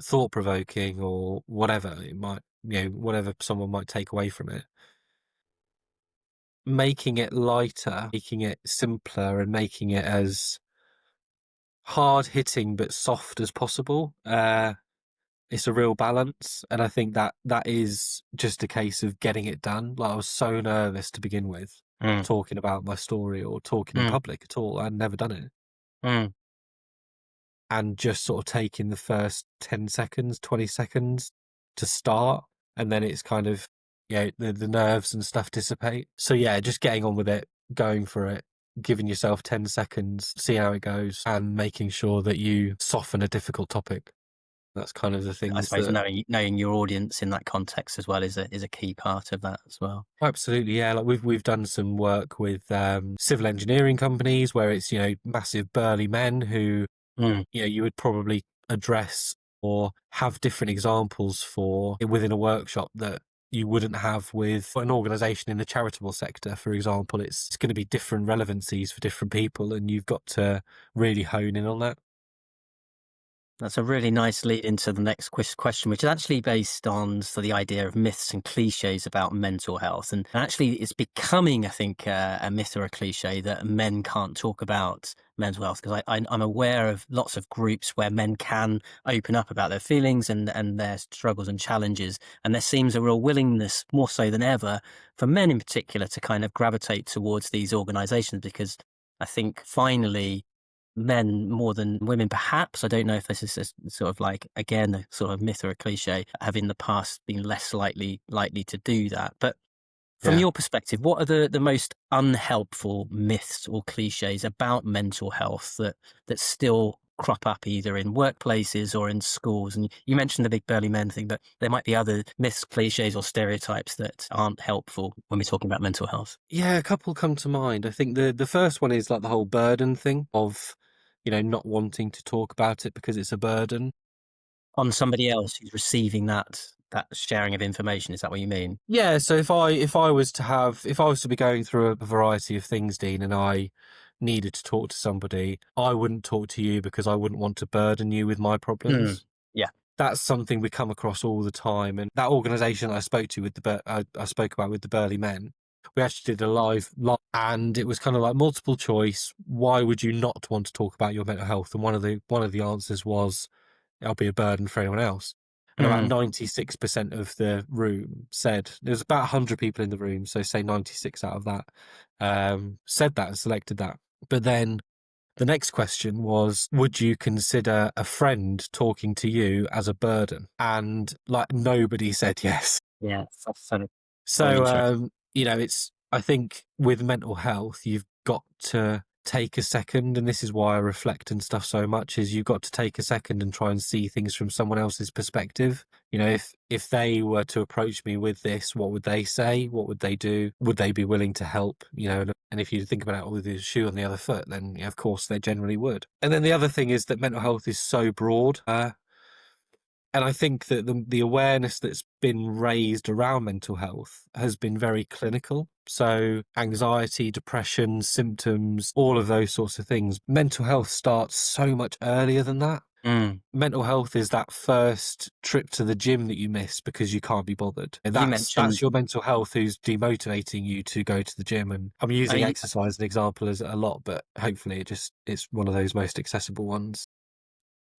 thought provoking or whatever it might, whatever someone might take away from it. Making it lighter, making it simpler, and making it as hard hitting but soft as possible. It's a real balance, and I think that is just a case of getting it done. Like, I was so nervous to begin with, mm, talking about my story or talking in mm, public at all. I'd never done it. mm. And just sort of taking the first 10 seconds, 20 seconds to start, and then it's kind of the nerves and stuff dissipate. So yeah, just getting on with it, going for it, giving yourself 10 seconds, see how it goes, and making sure that you soften a difficult topic. That's kind of the I things suppose that... knowing your audience in that context as well is a key part of that as well. Absolutely, yeah. Like we've done some work with civil engineering companies where it's, massive burly men who, Mm. you would probably address or have different examples for within a workshop that you wouldn't have with an organisation in the charitable sector, for example. It's going to be different relevancies for different people, and you've got to really hone in on that. That's a really nice lead into the next question, which is actually based on the idea of myths and cliches about mental health. And actually, it's becoming, I think, a myth or a cliche that men can't talk about mental health, because I'm aware of lots of groups where men can open up about their feelings and their struggles and challenges. And there seems a real willingness, more so than ever, for men in particular to kind of gravitate towards these organizations, because I think finally, men more than women, perhaps. I don't know if this is a sort of like, again, a sort of myth or a cliche, have in the past been less likely to do that. But from Yeah. your perspective, what are the most unhelpful myths or cliches about mental health that still crop up either in workplaces or in schools? And you mentioned the big burly men thing, but there might be other myths, cliches, or stereotypes that aren't helpful when we're talking about mental health. Yeah, a couple come to mind. I think the first one is like the whole burden thing of, not wanting to talk about it because it's a burden. On somebody else who's receiving that sharing of information, is that what you mean? Yeah, so if I was to be going through a variety of things, Dean, and I needed to talk to somebody, I wouldn't talk to you because I wouldn't want to burden you with my Mm. problems. Yeah. That's something we come across all the time. And that organisation I spoke to with I spoke about with the burly men, we actually did a live, and it was kind of like multiple choice. Why would you not want to talk about your mental health? And one of the answers was, I'll be a burden for anyone else. And about Mm. 96% of the room said, there was about 100 people in the room, so say 96 out of that said that and selected that. But then the next question was, would you consider a friend talking to you as a burden? And like nobody said yes. Yeah, that's so So, interesting. I think with mental health, you've got to take a second, and this is why I reflect and stuff so much, is you've got to take a second and try and see things from someone else's perspective. If they were to approach me with this, what would they say? What would they do? Would they be willing to help? And if you think about it with the shoe on the other foot, then of course they generally would. And then the other thing is that mental health is so broad. And I think that the awareness that's been raised around mental health has been very clinical. So anxiety, depression, symptoms, all of those sorts of things. Mental health starts so much earlier than that. Mm. Mental health is that first trip to the gym that you miss because you can't be bothered. And You that's mentioned, your mental health who's demotivating you to go to the gym. And I'm I using mean, exercise as an example as a lot, but hopefully it's one of those most accessible ones.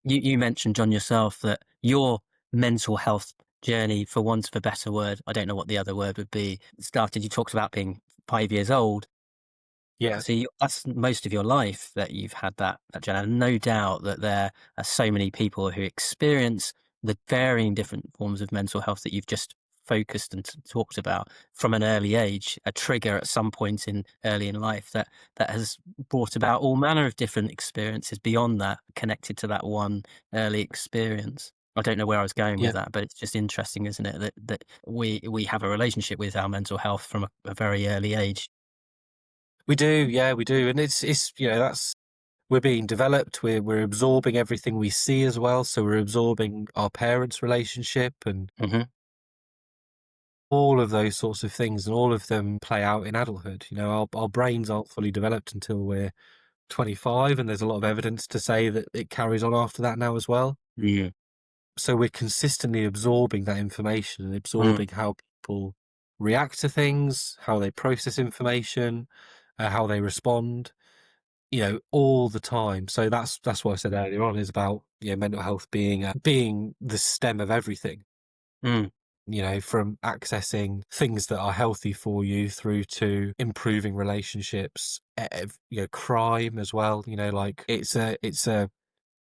you mentioned, John, yourself, that your mental health journey, for want of a better word, I don't know what the other word would be, started. You talked about being 5 years old. Yeah. So that's most of your life that you've had that journey. And no doubt that there are so many people who experience the varying different forms of mental health that you've just focused and talked about from an early age, a trigger at some point early in life that has brought about all manner of different experiences beyond that, connected to that one early experience. I don't know where I was going with Yeah. that, but it's just interesting, isn't it, that we have a relationship with our mental health from a very early age. We do, yeah, we do. And it's that's... we're being developed. We're absorbing everything we see as well. So we're absorbing our parents' relationship and Hmm. all of those sorts of things, and all of them play out in adulthood. Our brains aren't fully developed until we're 25, and there's a lot of evidence to say that it carries on after that now as well. Yeah. So we're consistently absorbing that information and absorbing how people react to things, how they process information, how they respond, all the time. So that's what I said earlier on, is about, mental health being the stem of everything, Mm. from accessing things that are healthy for you through to improving relationships, crime as well. Like it's a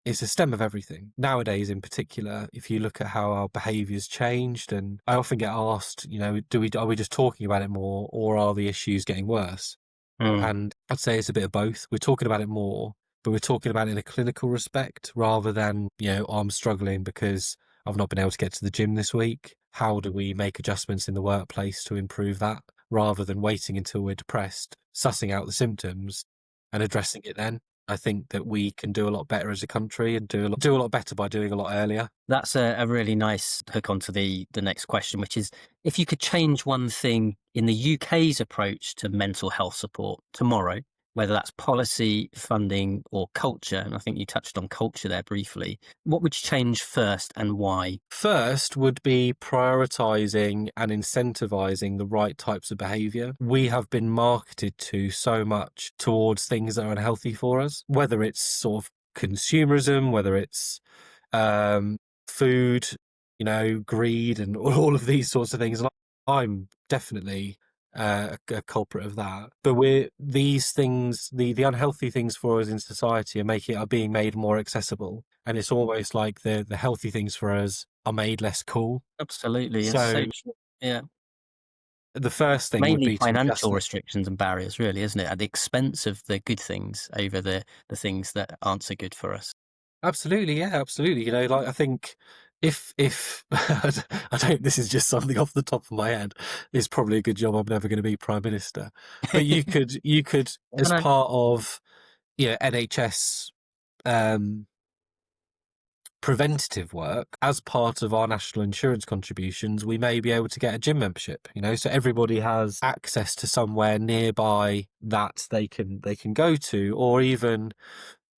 it's a stem of everything. Nowadays, in particular, if you look at how our behaviour's changed, and I often get asked, are we just talking about it more, or are the issues getting worse? Mm. And I'd say it's a bit of both. We're talking about it more, but we're talking about it in a clinical respect rather than, I'm struggling because I've not been able to get to the gym this week. How do we make adjustments in the workplace to improve that, rather than waiting until we're depressed, sussing out the symptoms and addressing it then? I think that we can do a lot better as a country and do a lot better by doing a lot earlier. That's a really nice hook onto the next question, which is, if you could change one thing in the UK's approach to mental health support tomorrow, whether that's policy, funding, or culture, and I think you touched on culture there briefly, what would you change first and why? First would be prioritising and incentivising the right types of behaviour. We have been marketed to so much towards things that are unhealthy for us, whether it's sort of consumerism, whether it's food, greed, and all of these sorts of things. And I'm definitely a culprit of that. But these things, the unhealthy things for us in society are being made more accessible. And it's almost like the healthy things for us are made less cool. Absolutely. It's So so true. Yeah. the first thing would Mainly be to adjust financial it. restrictions and barriers, really, isn't it? At the expense of the good things over the things that aren't so good for us. Absolutely, yeah, absolutely. I think if I don't, this is just something off the top of my head. It's probably a good job I'm never going to be prime minister. But you could, as No. part of NHS preventative work, as part of our national insurance contributions, we may be able to get a gym membership. So everybody has access to somewhere nearby that they can go to, or even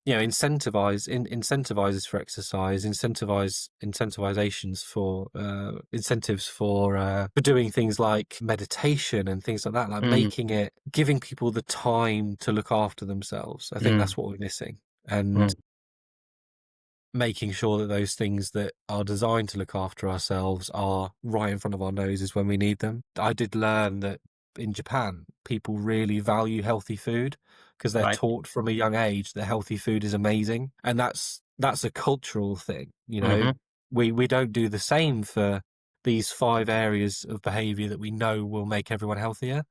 incentivizes for exercise, incentivizations for incentives for doing things like meditation and things like that, like giving people the time to look after themselves. I think that's what we're missing, and making sure that those things that are designed to look after ourselves are right in front of our noses when we need them. I did learn that in Japan, people really value healthy food because they're Right. taught from a young age that healthy food is amazing. And that's a cultural thing. We don't do the same for these 5 areas of behavior that we know will make everyone healthier.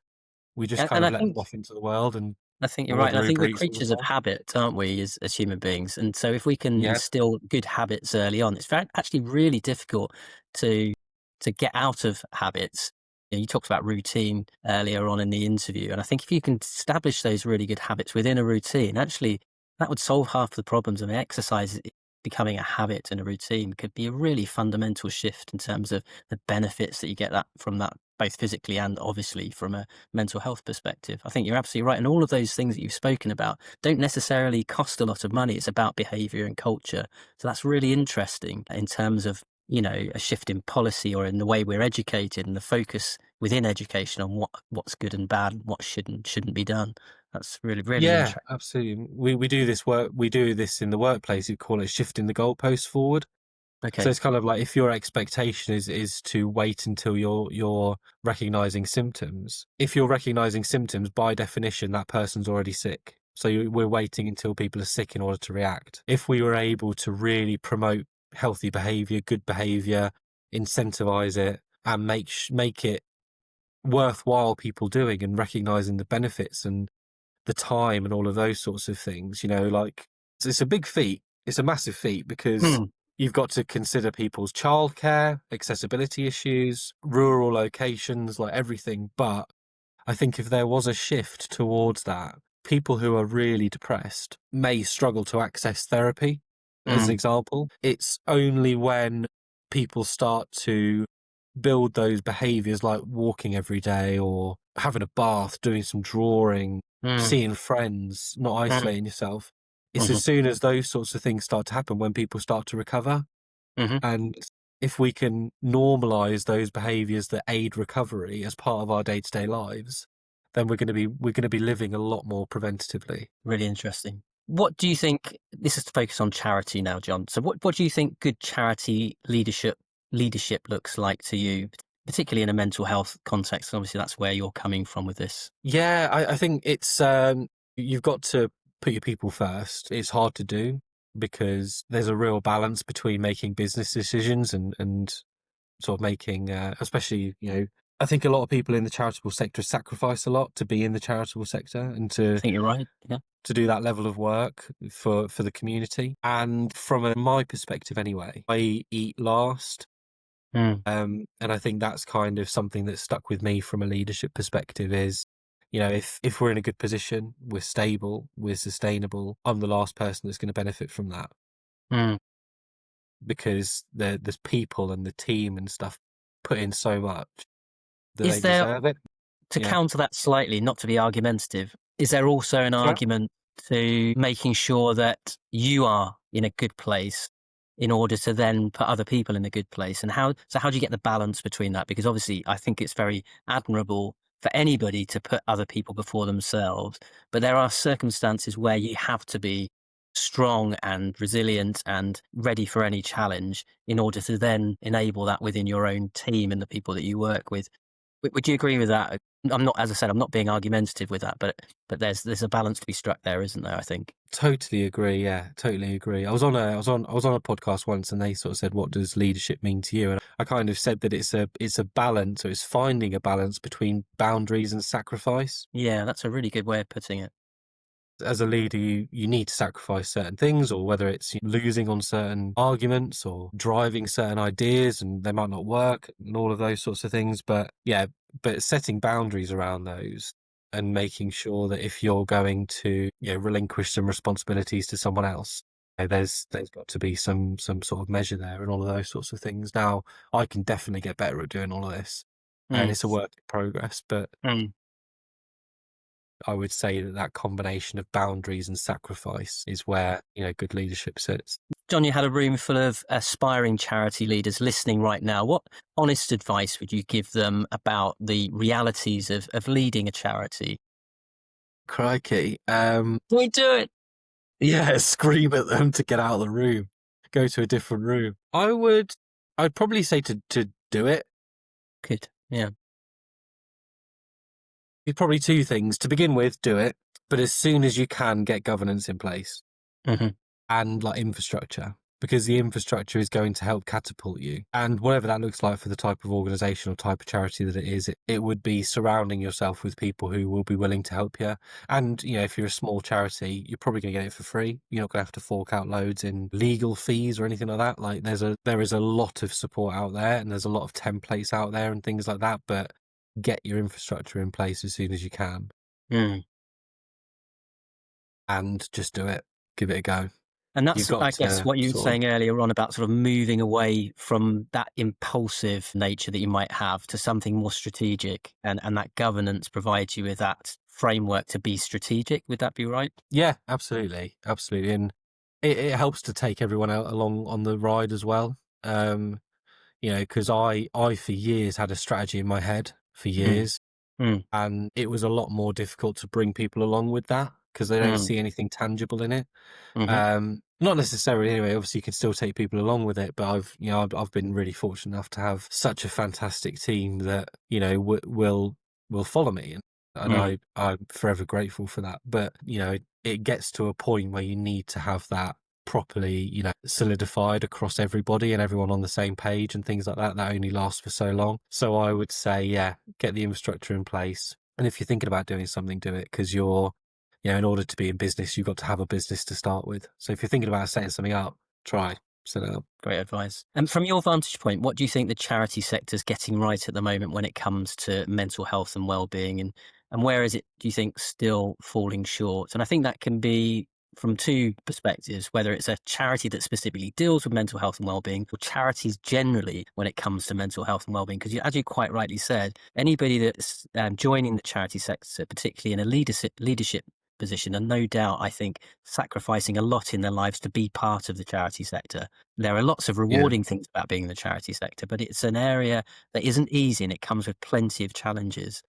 We just kind And of let them off into the world, and I think you're right. And I order think Uber we're Eats all the creatures of time. habit, aren't we, as human beings? And so if we can Yeah. instill good habits early on, it's actually really difficult to get out of habits. You talked about routine earlier on in the interview. And I think if you can establish those really good habits within a routine, actually, that would solve half the problems. I mean, exercise becoming a habit and a routine could be a really fundamental shift in terms of the benefits that you get from that, both physically and obviously from a mental health perspective. I think you're absolutely right. And all of those things that you've spoken about don't necessarily cost a lot of money. It's about behavior and culture. So that's really interesting in terms of, a shift in policy or in the way we're educated and the focus within education on what's good and bad and what shouldn't be done. That's really, really Yeah, interesting. absolutely. We do this work. We do this in the workplace. We call it shifting the goalposts forward. So Okay. it's kind of like, if your expectation is to wait until you're recognizing symptoms. If you're recognizing symptoms, by definition, that person's already sick. So we're waiting until people are sick in order to react. If we were able to really promote healthy behavior, good behavior, incentivize it, and make it worthwhile people doing and recognizing the benefits and the time and all of those sorts of things, like, it's a big feat. It's a massive feat because Hmm. you've got to consider people's childcare, accessibility issues, rural locations, like everything. But I think if there was a shift towards that, people who are really depressed may struggle to access therapy, as an Hmm. example. It's only when people start to build those behaviors, like walking every day or having a bath, doing some drawing, Hmm. seeing friends, not Hmm. isolating yourself. It's Hmm. as soon as those sorts of things start to happen when people start to recover. Hmm. And if we can normalize those behaviors that aid recovery as part of our day-to-day lives, then we're going to be living a lot more preventatively. Really interesting. What do you think? This is to focus on charity now, John. So, what do you think good charity leadership looks like to you, particularly in a mental health context? Obviously, that's where you're coming from with this. Yeah, I think it's you've got to put your people first. It's hard to do. because there's a real balance between making business decisions and sort of making, especially, I think a lot of people in the charitable sector sacrifice a lot to be in the charitable sector and I think you're right. Yeah. to do that level of work for the community. And from my perspective anyway, I eat last. Mm. And I think that's kind of something that stuck with me from a leadership perspective is, if we're in a good position, we're stable, we're sustainable, I'm the last person that's going to benefit from that, Mm. because there's people and the team and stuff put in so much that they Is there, deserve it. to Yeah. counter that slightly, not to be argumentative, is there also an Yeah. argument to making sure that you are in a good place in order to then put other people in a good place? And how do you get the balance between that? Because obviously I think it's very admirable for anybody to put other people before themselves, but there are circumstances where you have to be strong and resilient and ready for any challenge in order to then enable that within your own team and the people that you work with. Would you agree with that? I'm not, as I said, I'm not being argumentative with that, but there's a balance to be struck there, isn't there? I think. Totally agree. Yeah, totally agree. I was on a podcast once, and they sort of said, "What does leadership mean to you?" And I kind of said that it's a balance, or it's finding a balance between boundaries and sacrifice. Yeah, that's a really good way of putting it. As a leader, you need to sacrifice certain things, or whether it's losing on certain arguments or driving certain ideas and they might not work and all of those sorts of things. But but setting boundaries around those and making sure that if you're going to relinquish some responsibilities to someone else, there's got to be some sort of measure there and all of those sorts of things. Now, I can definitely get better at doing all of this, and Mm. it's a work in progress, but Mm. I would say that combination of boundaries and sacrifice is where, good leadership sits. John, you had a room full of aspiring charity leaders listening right now. What honest advice would you give them about the realities of leading a charity? Crikey. Can we do it? Yeah, scream at them to get out of the room, go to a different room. I'd probably say to do it. Good. Yeah. It's probably two things. To begin with, do it. But as soon as you can, get governance in place. Mm-hmm. And infrastructure, because the infrastructure is going to help catapult you. And whatever that looks like for the type of organisation or type of charity that it is, it would be surrounding yourself with people who will be willing to help you. And, if you're a small charity, you're probably going to get it for free. You're not going to have to fork out loads in legal fees or anything like that. Like there is a lot of support out there, and there's a lot of templates out there and things like that, but get your infrastructure in place as soon as you can. Mm. And just do it. Give it a go. And that's, I guess, what you were saying earlier on about sort of moving away from that impulsive nature that you might have to something more strategic, and that governance provides you with that framework to be strategic. Would that be right? Yeah, absolutely. Absolutely. And it helps to take everyone out along on the ride as well. Because I for years had a strategy in my head for years, and it was a lot more difficult to bring people along with that because they don't see anything tangible in it. Mm-hmm. Not necessarily anyway. Obviously, you can still take people along with it, but I've been really fortunate enough to have such a fantastic team that will follow me, and I'm forever grateful for that. But it gets to a point where you need to have that properly solidified across everybody and everyone on the same page and things like that. That only lasts for so long. So I would say, get the infrastructure in place, and if you're thinking about doing something, do it, because you're in order to be in business, you've got to have a business to start with. So if you're thinking about setting something up, set it up. Great advice. And from your vantage point, what do you think the charity sector is getting right at the moment when it comes to mental health and well-being, and where is it, do you think, still falling short? And I think that can be from two perspectives, whether it's a charity that specifically deals with mental health and well-being, or charities generally when it comes to mental health and well-being. Because as you quite rightly said, anybody that's joining the charity sector, particularly in a leadership position, and no doubt, I think, sacrificing a lot in their lives to be part of the charity sector. There are lots of rewarding things about being in the charity sector, but it's an area that isn't easy, and it comes with plenty of challenges.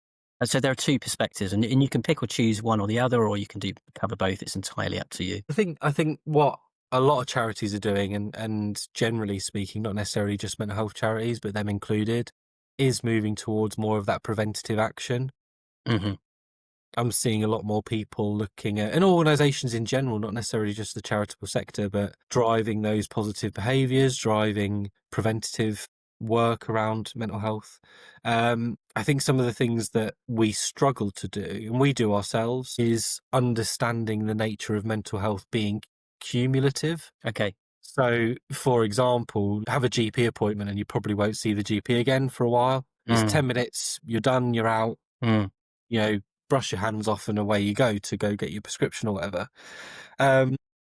And so there are two perspectives, and you can pick or choose one or the other, or you can cover both. It's entirely up to you. I think what a lot of charities are doing, and generally speaking, not necessarily just mental health charities, but them included, is moving towards more of that preventative action. Mm-hmm. I'm seeing a lot more people looking at, and organisations in general, not necessarily just the charitable sector, but driving those positive behaviours, driving preventative work around mental health. I think some of the things that we struggle to do, and we do ourselves, is understanding the nature of mental health being cumulative. Okay. So, for example, have a GP appointment and you probably won't see the GP again for a while. It's 10 minutes, you're done, you're out, Mm. you know, brush your hands off and away you go to go get your prescription or whatever.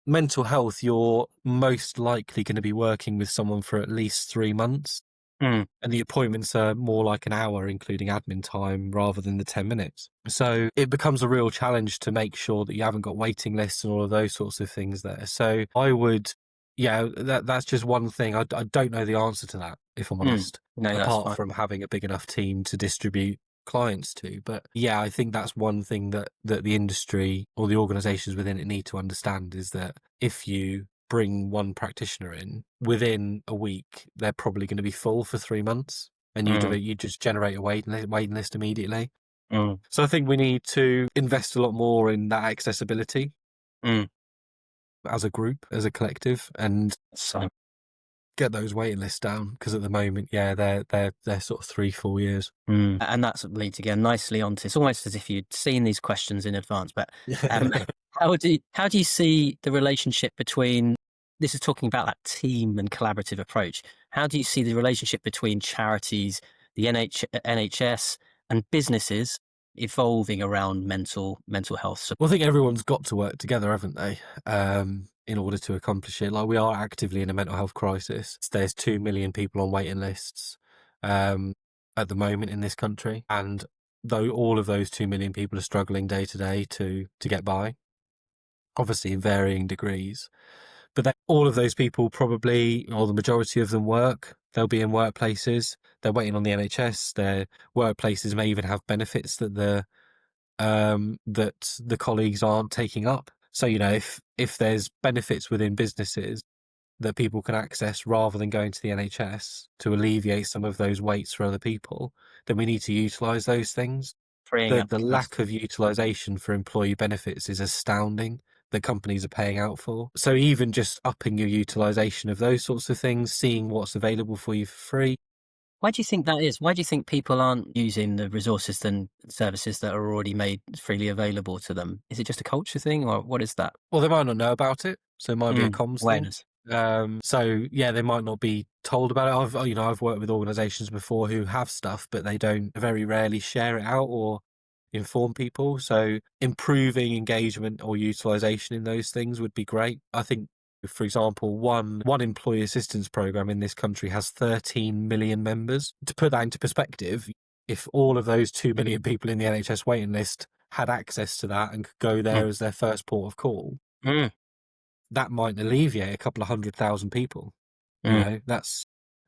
Mental health, you're most likely going to be working with someone for at least 3 months. Mm. And the appointments are more like an hour, including admin time, rather than the 10 minutes. So it becomes a real challenge to make sure that you haven't got waiting lists and all of those sorts of things there. So I would, that's just one thing. I don't know the answer to that, if I'm honest, No, that's apart fine. from having a big enough team to distribute clients to. But yeah, I think that's one thing that the industry or the organizations within it need to understand, is that if you bring one practitioner in, within a week they're probably going to be full for 3 months, and you just generate a waiting list immediately. So I think we need to invest a lot more in that accessibility as a group, as a collective, and So, get those waiting lists down, because at the moment, they're sort of 3-4 years. and that leads again nicely onto, it's almost as if you'd seen these questions in advance, but how do you see the relationship between, this is talking about that team and collaborative approach, how do you see the relationship between charities, the NHS and businesses evolving around mental health support? Well, I think everyone's got to work together, haven't they, in order to accomplish it. Like, we are actively in a mental health crisis. There's 2 million people on waiting lists at the moment in this country, and though all of those 2 million people are struggling day to day to get by, obviously in varying degrees. But then all of those people probably, or the majority of them, work. They'll be in workplaces. They're waiting on the NHS. Their workplaces may even have benefits that the colleagues aren't taking up. So, if there's benefits within businesses that people can access rather than going to the NHS to alleviate some of those waits for other people, then we need to utilise those things. Freeing up The capacity. lack of utilisation for employee benefits is astounding, that companies are paying out for. So even just upping your utilisation of those sorts of things, seeing what's available for you for free. Why do you think that is? Why do you think people aren't using the resources and services that are already made freely available to them? Is it just a culture thing, or what is that? Well, they might not know about it, so it might be a comms thing. Awareness. So yeah, they might not be told about it. I've worked with organisations before who have stuff, but they don't very rarely share it out or inform people. So improving engagement or utilisation in those things would be great. I think, for example, one employee assistance program in this country has 13 million members. To put that into perspective, if all of those 2 million people in the NHS waiting list had access to that and could go there as their first port of call, that might alleviate a couple of 100,000 people. That's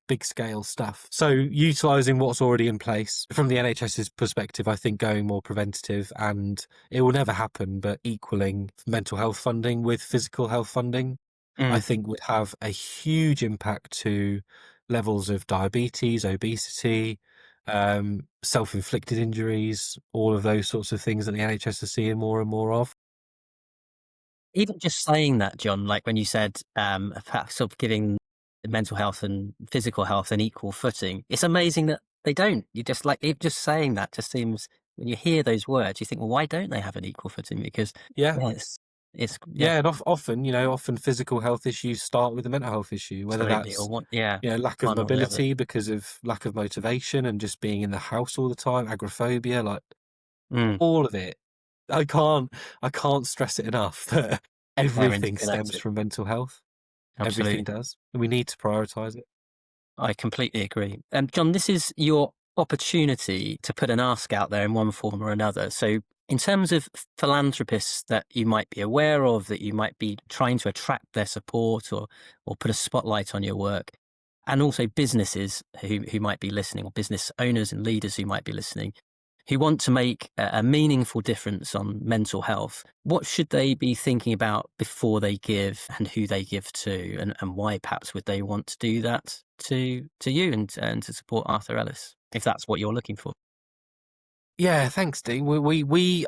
big scale stuff. So utilising what's already in place from the NHS's perspective, I think going more preventative, and it will never happen, but equaling mental health funding with physical health funding, I think would have a huge impact to levels of diabetes, obesity, self-inflicted injuries, all of those sorts of things that the NHS is seeing more and more of. Even just saying that, John, like when you said, perhaps sort of giving mental health and physical health an equal footing, it's amazing that they don't. You just just saying that just seems, when you hear those words, you think, well, why don't they have an equal footing? Because And often physical health issues start with a mental health issue, whether absolutely, that's or what, lack of one or the other. mobility because of lack of motivation and just being in the house all the time, agoraphobia, like all of it. I can't stress it enough that everything stems interconnected. from mental health. Absolutely. Everything does. And we need to prioritise it. I completely agree. John, this is your opportunity to put an ask out there in one form or another. So in terms of philanthropists that you might be aware of, that you might be trying to attract their support or put a spotlight on your work, and also businesses who might be listening, or business owners and leaders who might be listening, who want to make a meaningful difference on mental health, what should they be thinking about before they give, and who they give to, and why perhaps would they want to do that to you and to support Arthur Ellis, if that's what you're looking for? Yeah, thanks, Dean.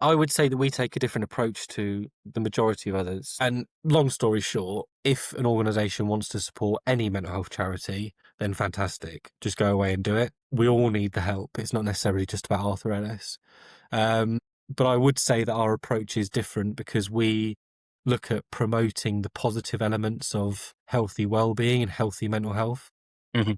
I would say that we take a different approach to the majority of others. And long story short, if an organisation wants to support any mental health charity, then fantastic. Just go away and do it. We all need the help. It's not necessarily just about Arthur Ellis. But I would say that our approach is different because we look at promoting the positive elements of healthy well-being and healthy mental health, Hmm.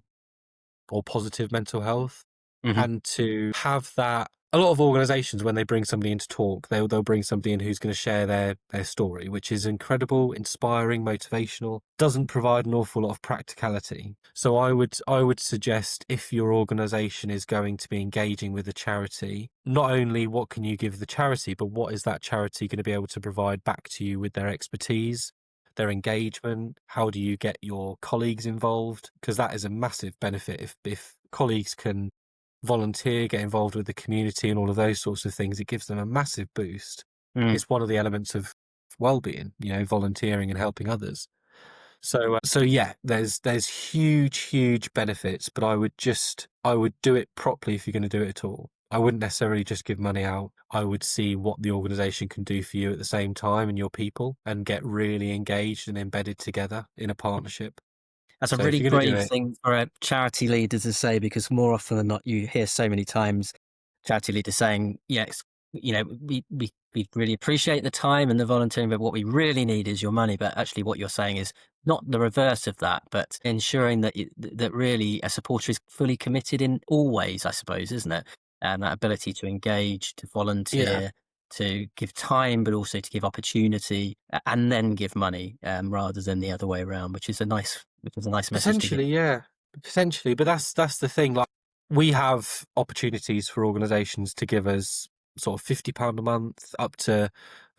or positive mental health. Hmm. And to have that, a lot of organizations, when they bring somebody in to talk, they'll bring somebody in who's going to share their story, which is incredible, inspiring, motivational, doesn't provide an awful lot of practicality. So I would suggest, if your organization is going to be engaging with a charity, not only what can you give the charity, but what is that charity going to be able to provide back to you with their expertise, their engagement? How do you get your colleagues involved? Because that is a massive benefit. If colleagues can volunteer, get involved with the community and all of those sorts of things, it gives them a massive boost. Mm. It's one of the elements of well-being, volunteering and helping others. So yeah, there's huge benefits, but I would do it properly if you're going to do it at all. I wouldn't necessarily just give money out. I would see what the organisation can do for you at the same time and your people, and get really engaged and embedded together in a partnership. That's a So if really you're going to do brave it, thing for a charity leader to say, because more often than not, you hear so many times charity leaders saying, yes, we really appreciate the time and the volunteering, but what we really need is your money. But actually what you're saying is not the reverse of that, but ensuring that that really a supporter is fully committed in all ways, I suppose, isn't it? And that ability to engage, to yeah, volunteer, to give time, but also to give opportunity, and then give money, rather than the other way around, which is a nice message to give. potentially, yeah, potentially. But that's the thing. Like, we have opportunities for organisations to give us sort of £50 a month up to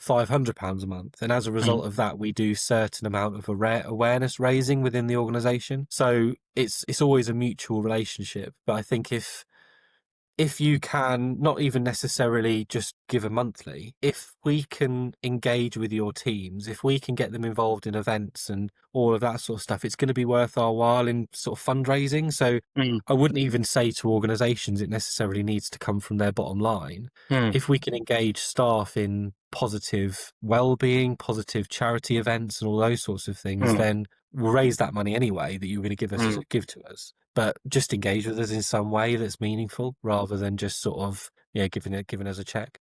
£500 a month, and as a Mm, result of that, we do certain amount of awareness raising within the organisation. So it's always a mutual relationship. But I think if you can not even necessarily just give a monthly, if we can engage with your teams, if we can get them involved in events and all of that sort of stuff, it's going to be worth our while in sort of fundraising. So mm, I wouldn't even say to organisations it necessarily needs to come from their bottom line. mm, If we can engage staff in positive well-being, positive charity events and all those sorts of things, mm, then we'll raise that money anyway that you're going to mm. give to us. But just engage with us in some way that's meaningful, rather than just sort of giving us a check.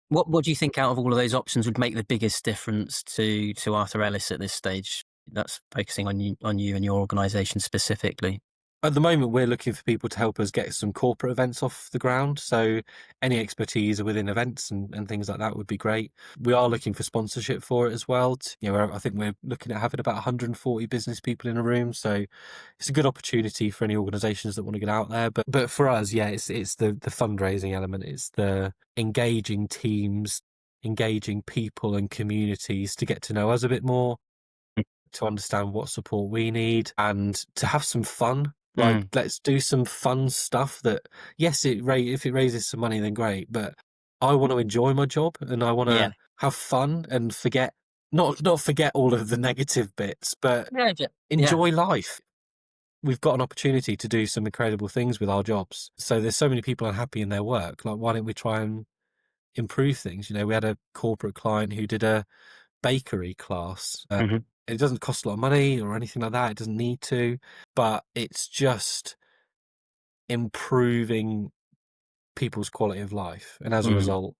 What do you think out of all of those options would make the biggest difference to Arthur Ellis at this stage? That's focusing on you and your organisation specifically. At the moment, we're looking for people to help us get some corporate events off the ground. So any expertise within events and things like that would be great. We are looking for sponsorship for it as well. I think we're looking at having about 140 business people in a room. So it's a good opportunity for any organisations that want to get out there. But for us, yeah, it's the fundraising element. It's the engaging teams, engaging people and communities to get to know us a bit more, to understand what support we need, and to have some fun. Like, Mm, let's do some fun stuff that, yes, if it raises some money, then great. But I want to enjoy my job, and I want yeah. to have fun and not forget all of the negative bits, but Yeah, yeah. enjoy life. We've got an opportunity to do some incredible things with our jobs. So there's so many people unhappy in their work. Like, why don't we try and improve things? We had a corporate client who did a bakery class. Mhm. It doesn't cost a lot of money or anything like that. It doesn't need to, but it's just improving people's quality of life. And as a Mm. result,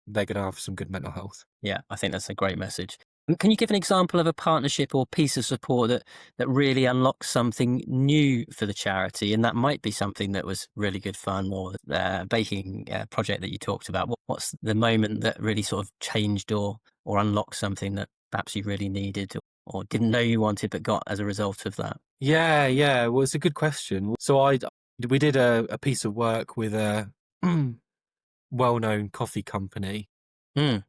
they're going to have some good mental health. Yeah, I think that's a great message. Can you give an example of a partnership or piece of support that really unlocks something new for the charity? And that might be something that was really good fun, or baking project that you talked about. What's the moment that really sort of changed or unlocked something that perhaps you really needed or didn't know you wanted but got as a result of that? Yeah, yeah. Well, it's a good question. So we did a piece of work with a well-known coffee company. Mm.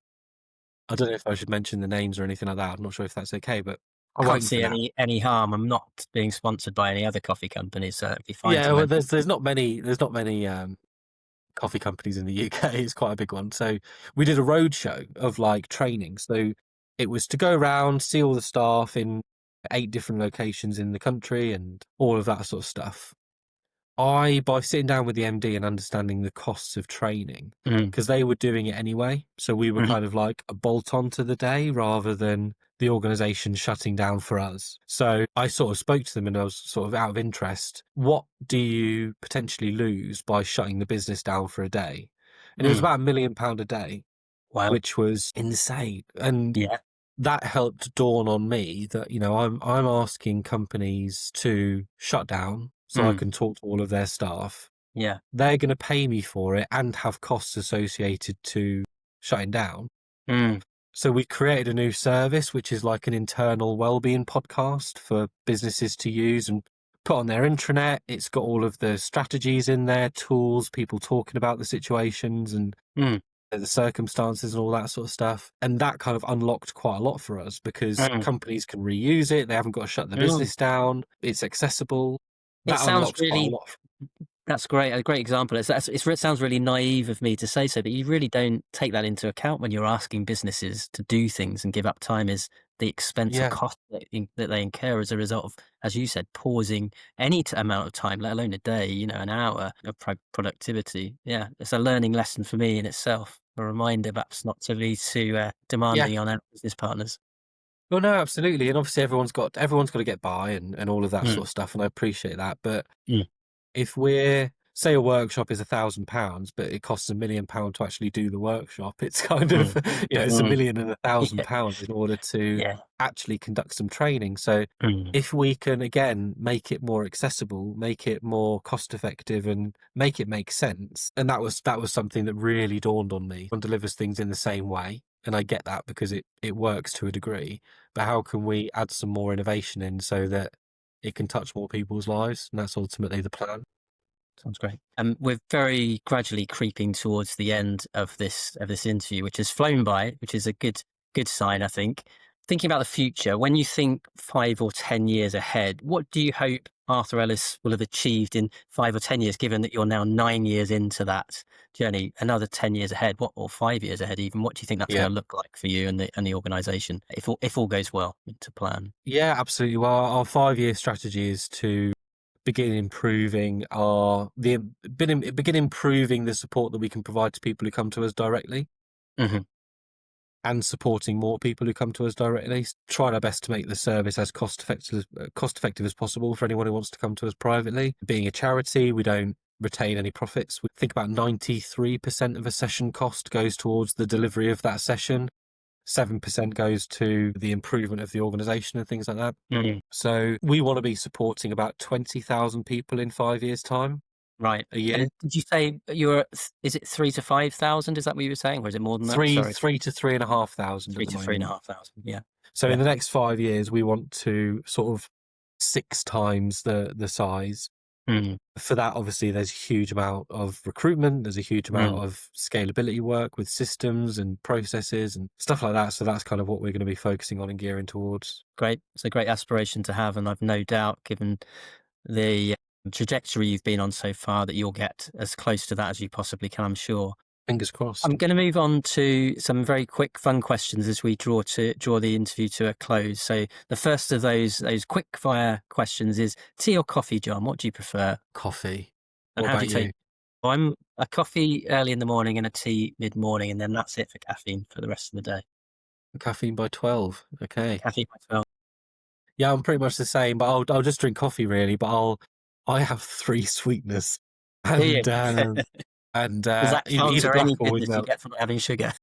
I don't know if I should mention the names or anything like that. I'm not sure if that's okay, but I Can't won't for see now. any harm. I'm not being sponsored by any other coffee companies, so it'd be fine Yeah, to well, mention. there's not many coffee companies in the UK. It's quite a big one. So we did a road show of like training. So it was to go around, see all the staff in 8 different locations in the country and all of that sort of stuff. by sitting down with the MD and understanding the costs of training, because they were doing it anyway. So we were kind of like a bolt on to the day rather than the organisation shutting down for us. So I sort of spoke to them and I was sort of out of interest. What do you potentially lose by shutting the business down for a day? And it was about £1 million a day, Wow. which was insane. And Yeah. that helped dawn on me that, I'm asking companies to shut down so I can talk to all of their staff. Yeah. They're going to pay me for it and have costs associated to shutting down. So we created a new service, which is like an internal wellbeing podcast for businesses to use and put on their intranet. It's got all of the strategies in there, tools, people talking about the situations and the circumstances and all that sort of stuff. And that kind of unlocked quite a lot for us because companies can reuse it. They haven't got to shut the business down. It's accessible. That unlocked quite a lot. That's great. A great example. It sounds really naive of me to say so, but you really don't take that into account when you're asking businesses to do things and give up time is the expense or cost that they incur as a result of, as you said, pausing any amount of time, let alone a day, an hour of productivity. Yeah, it's a learning lesson for me in itself. A reminder perhaps not to be too demanding on our business partners. Well, no, absolutely. And obviously everyone's got to get by and all of that sort of stuff. And I appreciate that. But if say a workshop is £1,000, but it costs £1 million to actually do the workshop, it's kind of, it's £1 million and £1,000 in order to actually conduct some training. So if we can, again, make it more accessible, make it more cost effective and make it make sense. And that was something that really dawned on me. One delivers things in the same way. And I get that because it works to a degree, but how can we add some more innovation in so that it can touch more people's lives? And that's ultimately the plan. Sounds great. We're very gradually creeping towards the end of this interview, which has flown by, which is a good sign, I think. Thinking about the future, when you think 5 or 10 years ahead, what do you hope Arthur Ellis will have achieved in 5 or 10 years, given that you're now 9 years into that journey? Another 10 years ahead, or 5 years ahead even, what do you think that's going to look like for you and the organisation, if all goes well to plan? Yeah, absolutely. Well, our 5-year strategy is to begin improving the support that we can provide to people who come to us directly. And supporting more people who come to us directly, trying our best to make the service as cost effective as possible for anyone who wants to come to us privately. Being a charity, we don't retain any profits. We think about 93% of a session cost goes towards the delivery of that session. 7% goes to the improvement of the organisation and things like that. So we want to be supporting about 20,000 people in 5 years' time. Right. A year. And did you say is it 3,000 to 5,000? Is that what you were saying? Or is it more than that? 3 to 3,500. 3 to 3,500. Yeah. So in the next 5 years, we want to sort of 6 times the size. For that, obviously, there's a huge amount of recruitment. There's a huge amount of scalability work with systems and processes and stuff like that. So that's kind of what we're going to be focusing on and gearing towards. Great. It's a great aspiration to have. And I've no doubt, given the trajectory you've been on so far, that you'll get as close to that as you possibly can, I'm sure. Fingers crossed. I'm going to move on to some very quick, fun questions as we draw the interview to a close. So the first of those quick fire questions is tea or coffee, Jon? What do you prefer? Coffee. And what how about do you take? I'm a coffee early in the morning and a tea mid-morning, and then that's it for caffeine for the rest of the day. Caffeine by 12. Okay. Caffeine by 12. Yeah, I'm pretty much the same, but I'll just drink coffee really. But I have 3 sweeteners, and and does that count either for black anything or with that you milk. get from having sugar?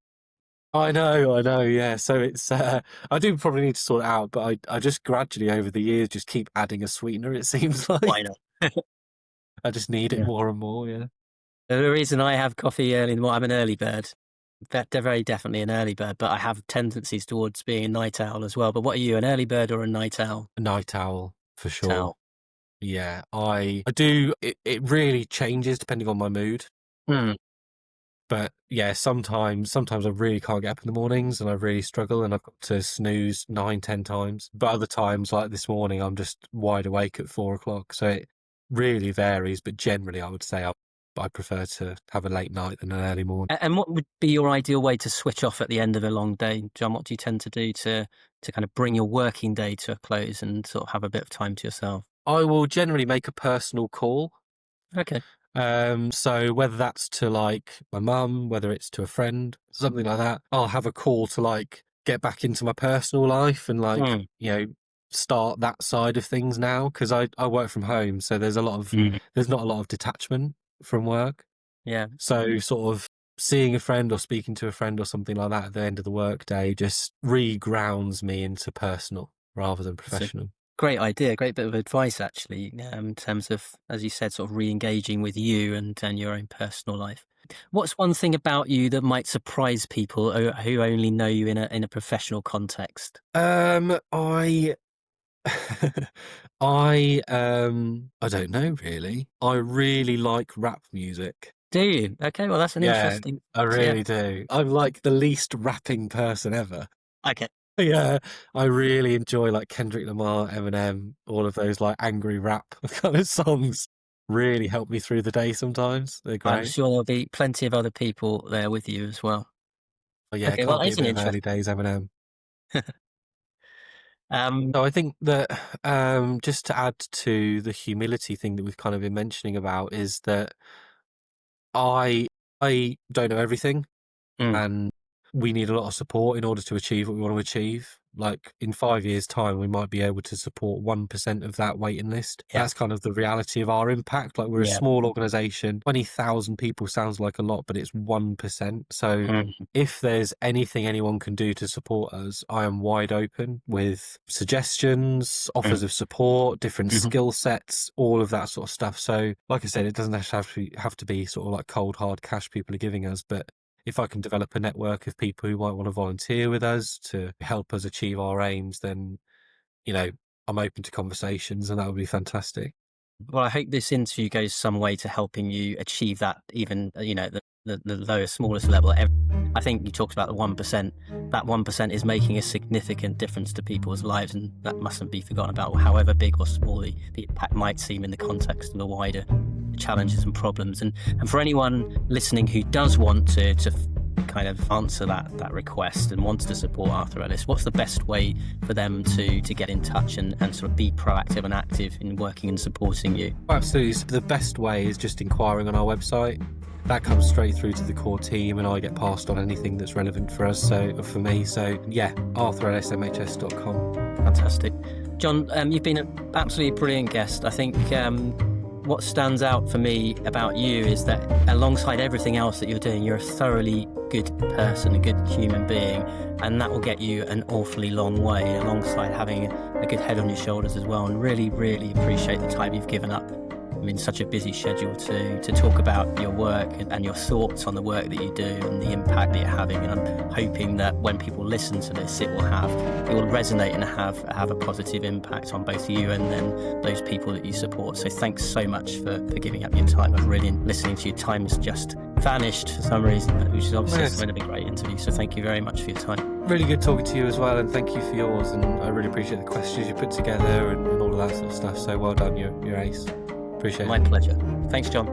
I know, yeah. So it's I do probably need to sort it out, but I just gradually over the years just keep adding a sweetener. It seems like Why not? I just need it more and more. Yeah. The reason I have coffee early in the morning, I'm an early bird. They're very definitely an early bird, but I have tendencies towards being a night owl as well. But what are you, an early bird or a night owl? A night owl for sure. Yeah, I do. It really changes depending on my mood. But yeah, sometimes I really can't get up in the mornings and I really struggle and I've got to snooze 9-10 times. But other times, like this morning, I'm just wide awake at 4 o'clock. So it really varies. But generally, I would say I prefer to have a late night than an early morning. And what would be your ideal way to switch off at the end of a long day, Jon? What do you tend to do to kind of bring your working day to a close and sort of have a bit of time to yourself? I will generally make a personal call Okay. So whether that's to like my mum, whether it's to a friend, something like that, I'll have a call to like get back into my personal life and like, start that side of things now. Cause I work from home. So there's not a lot of detachment from work. Yeah. So sort of seeing a friend or speaking to a friend or something like that at the end of the workday just re-grounds me into personal rather than professional. Great idea, great bit of advice actually, in terms of, as you said, sort of re-engaging with you and your own personal life. What's one thing about you that might surprise people who only know you in a professional context? I I don't know really. I really like rap music. Do you? Okay, well, that's an Yeah, interesting. I Yeah. really do. I'm like the least rapping person ever. Okay. Yeah, I really enjoy like Kendrick Lamar, Eminem, all of those like angry rap kind of songs. Really help me through the day sometimes. They're I'm great. sure there'll be plenty of other people there with you as well. But yeah, it Okay, well, can't that be a is an bit of interest. early days Eminem. Um, So I think that just to add to the humility thing that we've kind of been mentioning about is that I I don't know everything, mm, and we need a lot of support in order to achieve what we want to achieve. Like in 5 years' time, we might be able to support 1% of that waiting list. yeah, That's kind of the reality of our impact. Like we're a yeah, small organization. 20,000 people sounds like a lot, but it's 1%. So mm, if there's anything anyone can do to support us, I am wide open with suggestions, mm, offers of support, different mhm. skill sets, all of that sort of stuff. So, like I said, it doesn't have to be sort of like cold hard cash people are giving us, but if I can develop a network of people who might want to volunteer with us to help us achieve our aims, then, I'm open to conversations and that would be fantastic. Well, I hope this interview goes some way to helping you achieve that, even, the lowest, smallest level. I think you talked about the 1%. That 1% is making a significant difference to people's lives, and that mustn't be forgotten about, however big or small the impact might seem in the context of the wider challenges and problems. And for anyone listening who does want to kind of answer that request and wants to support Arthur Ellis, what's the best way for them to get in touch and sort of be proactive and active in working and supporting you? Absolutely. So the best way is just inquiring on our website. That comes straight through to the core team and I get passed on anything that's relevant for us. So for me, yeah, arthurellismhs.com. Fantastic. Jon, you've been an absolutely brilliant guest. I think what stands out for me about you is that alongside everything else that you're doing, you're a thoroughly good person, a good human being, and that will get you an awfully long way alongside having a good head on your shoulders as well. And really, really appreciate the time you've given up in such a busy schedule to talk about your work and your thoughts on the work that you do and the impact that you're having. And I'm hoping that when people listen to this, it will resonate and have a positive impact on both you and then those people that you support. So thanks so much for giving up your time. I've really listening to you. Time has just vanished for some reason, which is obviously Yes. going to be a great interview. So thank you very much for your time. Really good talking to you as well, and thank you for yours. And I really appreciate the questions you put together and all of that sort of stuff. So well done, you're ace. Appreciate it. My pleasure. Thanks, Jon.